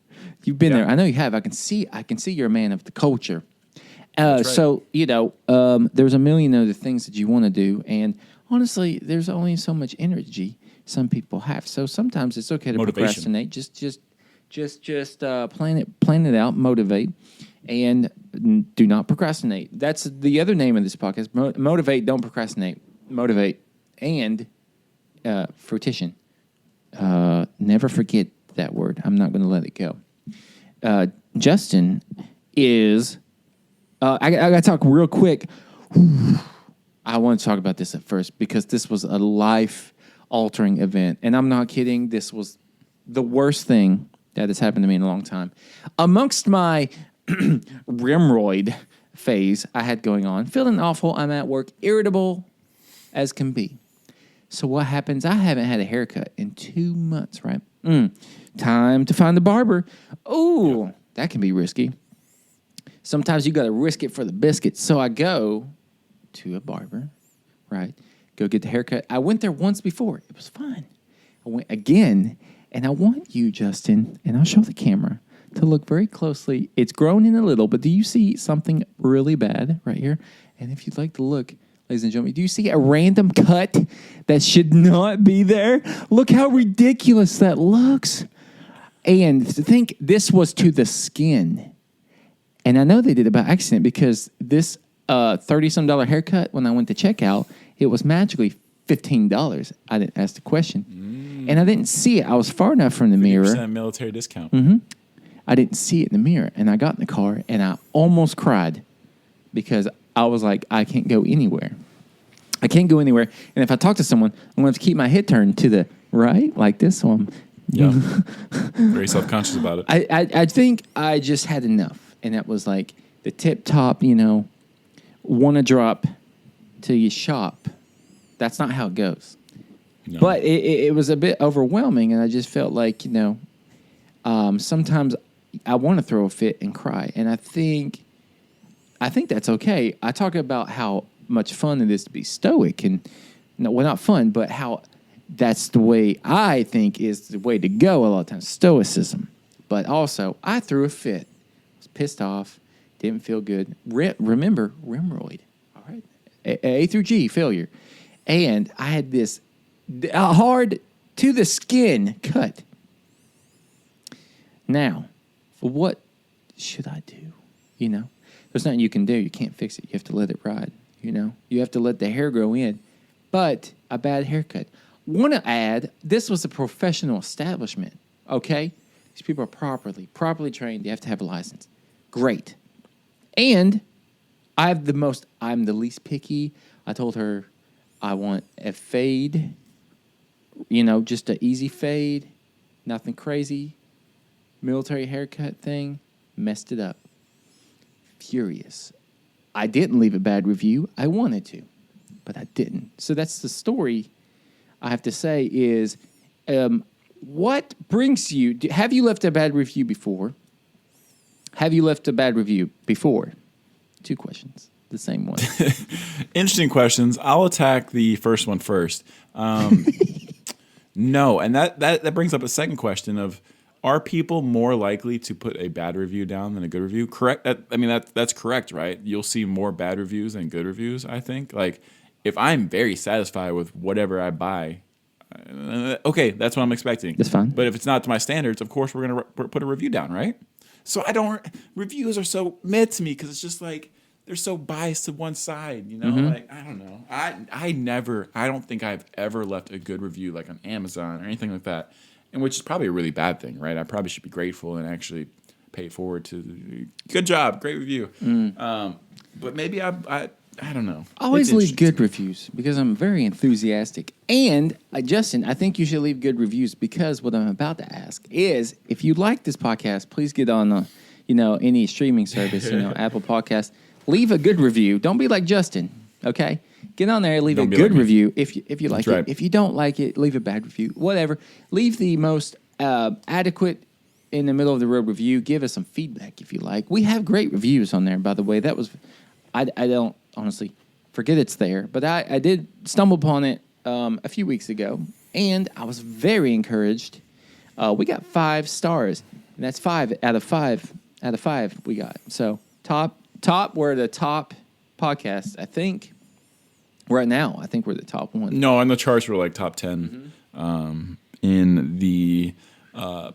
There. I know you have. I can see you're a man of the culture. Right. So, there's a million other things that you want to do, and honestly, there's only so much energy some people have. So sometimes it's okay to procrastinate. Just plan it out, motivate, and do not procrastinate. That's the other name of this podcast. Motivate, don't procrastinate. Motivate and fruition. Never forget that word. I'm not going to let it go. Justin is. I got to talk real quick. I want to talk about this at first because this was a life-altering event, and I'm not kidding. This was the worst thing that has happened to me in a long time. Amongst my Rimroid phase I had going on, feeling awful. I'm at work, irritable as can be. So what happens? I haven't had a haircut in 2 months, right? Time to find the barber. Oh, that can be risky. Sometimes you got to risk it for the biscuits. So I go to a barber, right? Go get the haircut. I went there once before. It was fun. I went again, and I want you, Justin, and I'll show the camera, to look very closely. It's grown in a little, but do you see something really bad right here? And if you'd like to look, ladies and gentlemen, do you see a random cut that should not be there? Look how ridiculous that looks. And to think this was to the skin. And I know they did it by accident because this $30-some haircut, when I went to checkout, it was magically $15. I didn't ask the question. And I didn't see it. I was far enough from the mirror. 50% military discount. I didn't see it in the mirror. And I got in the car and I almost cried because I was like, I can't go anywhere. I can't go anywhere. And if I talk to someone, I'm going to have to keep my head turned to the right, like this one. Yeah. Very self-conscious about it. I think I just had enough. And that was like the tip top, want to drop till you shop. That's not how it goes. No. But it was a bit overwhelming. And I just felt like, sometimes I want to throw a fit and cry. And I think that's okay. I talk about how much fun it is to be stoic. And, not fun, but how that's the way I think is the way to go a lot of times, stoicism. But also, I threw a fit. I was pissed off. Didn't feel good. Remember, Rimroid. All right. A through G, failure. And I had this hard to the skin cut. Now, what should I do? There's nothing you can do. You can't fix it. You have to let it ride. You have to let the hair grow in. But a bad haircut. Want to add, this was a professional establishment, okay? These people are properly trained. They have to have a license. Great. And I'm the least picky. I told her I want a fade, just an easy fade, nothing crazy. Military haircut thing, messed it up. Furious. I didn't leave a bad review. I wanted to, but I didn't. So that's the story. I have to say is, what brings you? Have you left a bad review before? Have you left a bad review before? 2 questions, the same one. Interesting questions. I'll attack the first one first. No, and that brings up a second question of, are people more likely to put a bad review down than a good review? Correct. I mean, that's correct, right? You'll see more bad reviews than good reviews, I think. Like, if I'm very satisfied with whatever I buy, okay, that's what I'm expecting. That's fine. But if it's not to my standards, of course, we're going to put a review down, right? So reviews are so meh to me because it's just like, they're so biased to one side, Like, I don't know. I don't think I've ever left a good review like on Amazon or anything like that. And which is probably a really bad thing, right? I probably should be grateful and actually pay it forward to good job, great review. But maybe I don't know. Always leave good reviews because I'm very enthusiastic. And Justin, I think you should leave good reviews because what I'm about to ask is, if you like this podcast, please get on, any streaming service, Apple Podcast. Leave a good review. Don't be like Justin, okay? Get on there, leave a good review if you like it. If you don't like it, leave a bad review. Whatever. Leave the most adequate in the middle of the road review. Give us some feedback if you like. We have great reviews on there, by the way. That was, I don't honestly forget it's there, but I did stumble upon it a few weeks ago, and I was very encouraged. We got 5 stars, and that's 5 out of 5 we got. So top, we're the top podcast, I think. Right now, I think we're the top one. No, on the charts we're like top 10 in the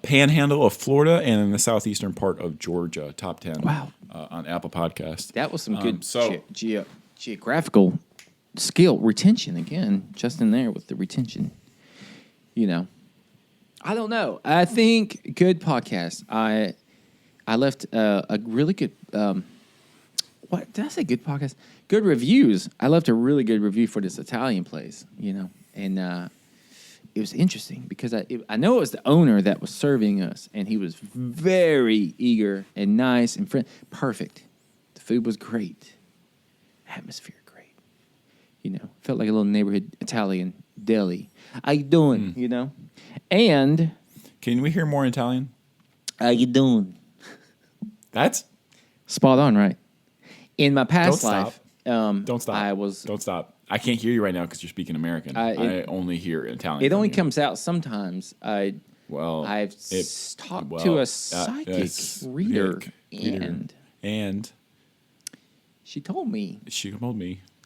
panhandle of Florida and in the southeastern part of Georgia, top 10. Wow. On Apple Podcast. That was some good geographical skill. Retention, again, just in there with the retention. I don't know. I think good podcast. I left a really good... what did I say? Good podcast, good reviews. I left a really good review for this Italian place, and it was interesting because I know it was the owner that was serving us, and he was very eager and nice and perfect. The food was great, atmosphere great. Felt like a little neighborhood Italian deli. How you doing? And can we hear more Italian? How you doing? That's spot on, right? In my past life, don't stop. Don't stop. I can't hear you right now because you're speaking American. I only hear Italian. It only comes out sometimes. I've talked to a psychic reader, and she told me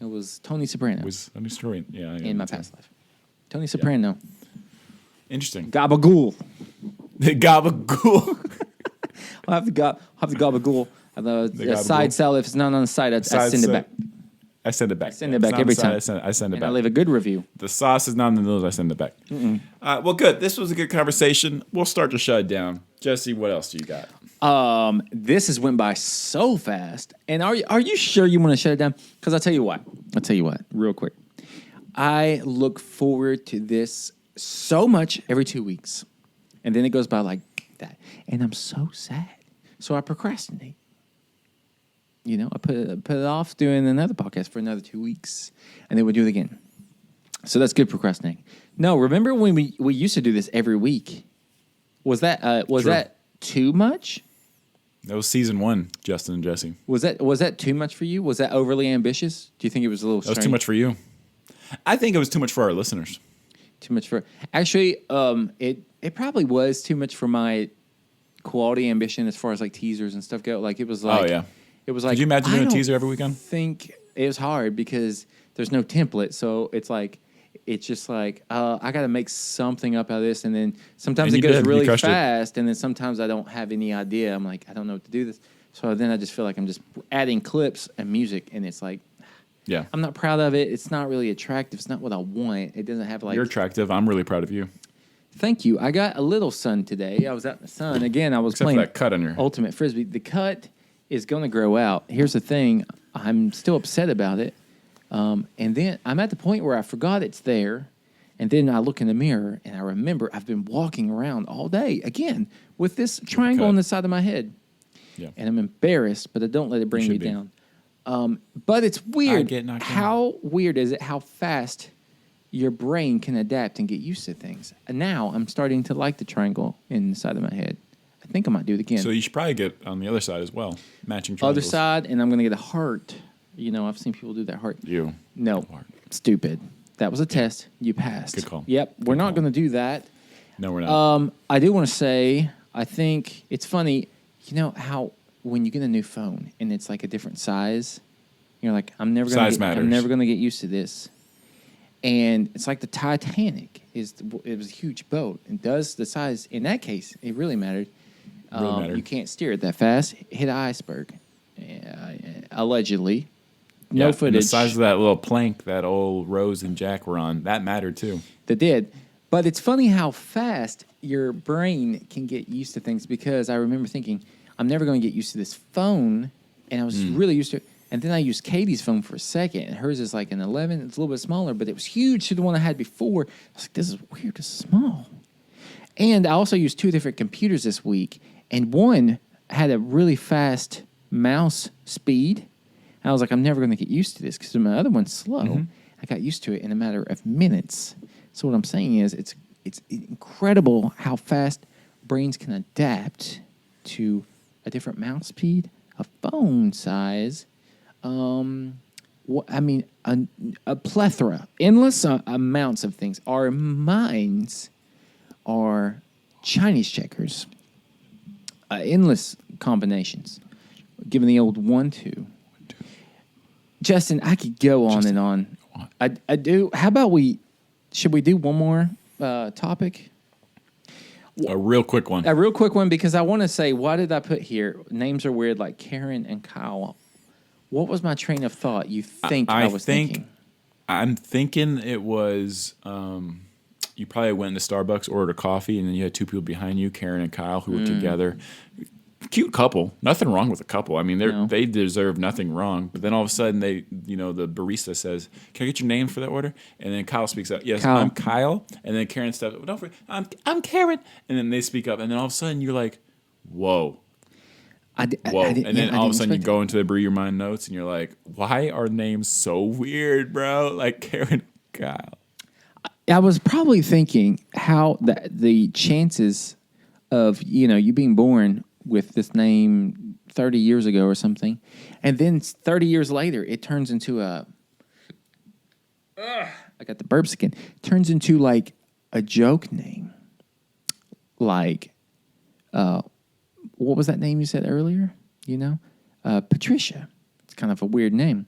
it was Tony Soprano. Yeah. In my past life, Tony Soprano. Interesting. Gabagool. The gabagool. I'll have the gabagool. The side salad. If it's not on the side, I send it back. I send it back. Send it back every time. I send it And back. I leave a good review. The sauce is not in the noodles. I send it back. Well, good. This was a good conversation. We'll start to shut it down. Jesse, what else do you got? This has went by so fast. And are you sure you want to shut it down? Because I'll tell you what, real quick. I look forward to this so much every 2 weeks. And then it goes by like that. And I'm so sad. So I procrastinate. You know, I put it off doing another podcast for another 2 weeks. And then we'll do it again. So that's good procrastinating. No, remember when we used to do this every week? Was that too much? That was season 1, Justin and Jesse. Was that too much for you? Was that overly ambitious? Do you think it was a little strange? That was too much for you. I think it was too much for our listeners. Too much for... Actually, it probably was too much for my quality ambition as far as like teasers and stuff go. Like it was like... Oh, yeah. It was like... Could you imagine doing a don't teaser every weekend? Think it was hard because there's no template. So it's like... It's just like, I got to make something up out of this. And then sometimes it goes really fast. And then sometimes I don't have any idea. I'm like, I don't know what to do this. So then I just feel like I'm just adding clips and music. And it's like, yeah, I'm not proud of it. It's not really attractive. It's not what I want. It doesn't have like... You're attractive. I'm really proud of you. Thank you. I got a little sun today. I was out in the sun. Again, I was Except playing for that cut on your... Ultimate Frisbee. The cut is going to grow out. Here's the thing. I'm still upset about it. And then I'm at the point where I forgot it's there. And then I look in the mirror and I remember I've been walking around all day, again, with this triangle on the side of my head. Yeah. And I'm embarrassed, but I don't let it bring me down. But it's weird. How weird is it how fast your brain can adapt and get used to things? And now I'm starting to like the triangle in the side of my head. I think I might do it again. So you should probably get on the other side as well, matching triangles. Other side, and I'm going to get a heart. You know, I've seen people do that heart. You. No, stupid. That was a test. You passed. Good call. Yep. We're not going to do that. No, we're not. I do want to say, I think it's funny, you know how when you get a new phone and it's like a different size, you're like, I'm never going to get used to this. And it's like the Titanic it was a huge boat. And does the size, in that case, it really mattered. You can't steer it that fast. Hit an iceberg, allegedly. No footage. And the size of that little plank that old Rose and Jack were on, that mattered too. That did. But it's funny how fast your brain can get used to things, because I remember thinking, I'm never going to get used to this phone. And I was really used to it. And then I used Katie's phone for a second. And hers is like an 11. It's a little bit smaller, but it was huge to the one I had before. I was like, this is weird. This is small. And I also used 2 different computers this week. And one had a really fast mouse speed. I was like, I'm never going to get used to this, because my other one's slow. Mm-hmm. I got used to it in a matter of minutes. So what I'm saying is it's incredible how fast brains can adapt to a different mouse speed, a phone size. A plethora, endless amounts of things. Our minds are Chinese checkers. Endless combinations. Given the old 1-2. Justin, I could go on and on. I do. How about should we do one more topic? A real quick one. A real quick one, because I want to say, why did I put here? Names are weird, like Karen and Kyle. What was my train of thought you think I was thinking? I'm thinking it was, you probably went into Starbucks, ordered a coffee, and then you had 2 people behind you, Karen and Kyle, who were together. Cute couple. Nothing wrong with a couple. I mean, they deserve nothing wrong. But then all of a sudden, the barista says, "Can I get your name for that order?" And then Kyle speaks up. Yes, Kyle. I'm Kyle. And then Karen steps up. Don't forget, I'm Karen. And then they speak up. And then all of a sudden, you're like, "Whoa." And then all of a sudden, you go into the Brew Your Mind notes, and you're like, "Why are names so weird, bro?" Like Karen, Kyle. I was probably thinking how the chances of you being born with this name 30 years ago or something, and then 30 years later it turns into I got the burps again. Turns into like a joke name, like what was that name you said earlier? Patricia. It's kind of a weird name.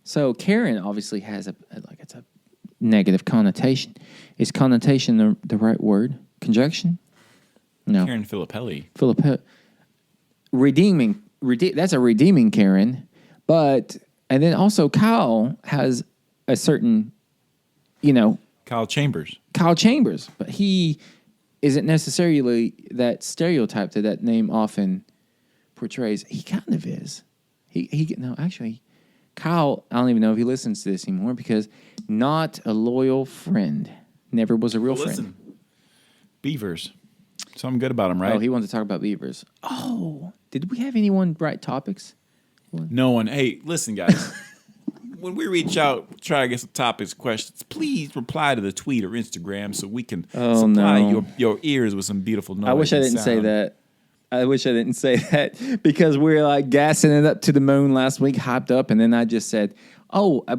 So Karen obviously has it's a negative connotation. Is connotation the right word? Conjunction? No. Karen Filippelli. Philip, that's a redeeming Karen. But, and then also Kyle has a certain, Kyle Chambers. but he isn't necessarily that stereotype that name often portrays. He kind of is. Actually, Kyle, I don't even know if he listens to this anymore because not a loyal friend. Never was a real friend. Listen, Beavers. Something good about him, right? Oh, he wanted to talk about beavers. Oh, did we have anyone write topics? No one. Hey, listen, guys. When we reach out, try to get some topics, questions, please reply to the tweet or Instagram so we can supply your ears with some beautiful noise. I wish I didn't say that. Because we were like gassing it up to the moon last week, hyped up, and then I just said,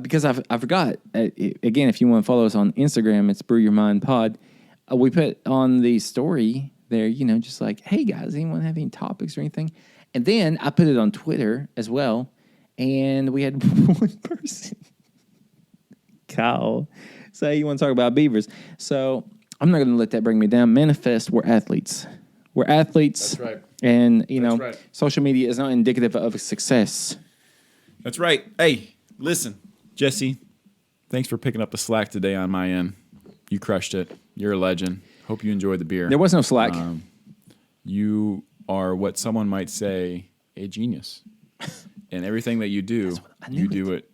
because I forgot. Again, if you want to follow us on Instagram, it's Brew Your Mind Pod. We put on the story there, just like, hey guys, anyone have any topics or anything? And then I put it on Twitter as well, and we had one person, Kyle, say you want to talk about beavers. So I'm not going to let that bring me down. Manifest, we're athletes. We're athletes. That's right. And, right. Social media is not indicative of success. That's right. Hey, listen, Jesse, thanks for picking up the slack today on my end. You crushed it. You're a legend. Hope you enjoyed the beer. There was no slack. You are what someone might say a genius. And everything that you do, you do it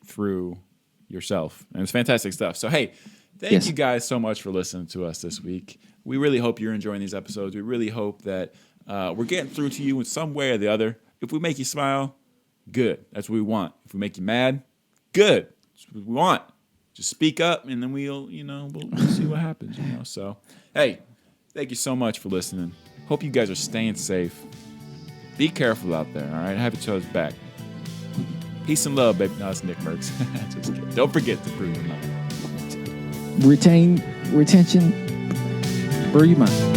through yourself. And it's fantastic stuff. So, hey, thank you guys so much for listening to us this week. We really hope you're enjoying these episodes. We really hope that we're getting through to you in some way or the other. If we make you smile, good. That's what we want. If we make you mad, good. That's what we want. Just speak up, and then we'll see what happens. So, hey, thank you so much for listening. Hope you guys are staying safe. Be careful out there, all right? Have each other's back. Peace and love, baby. No, it's Nick Merckx. Just kidding. Don't forget to brew your mind. Retention, brew your mind.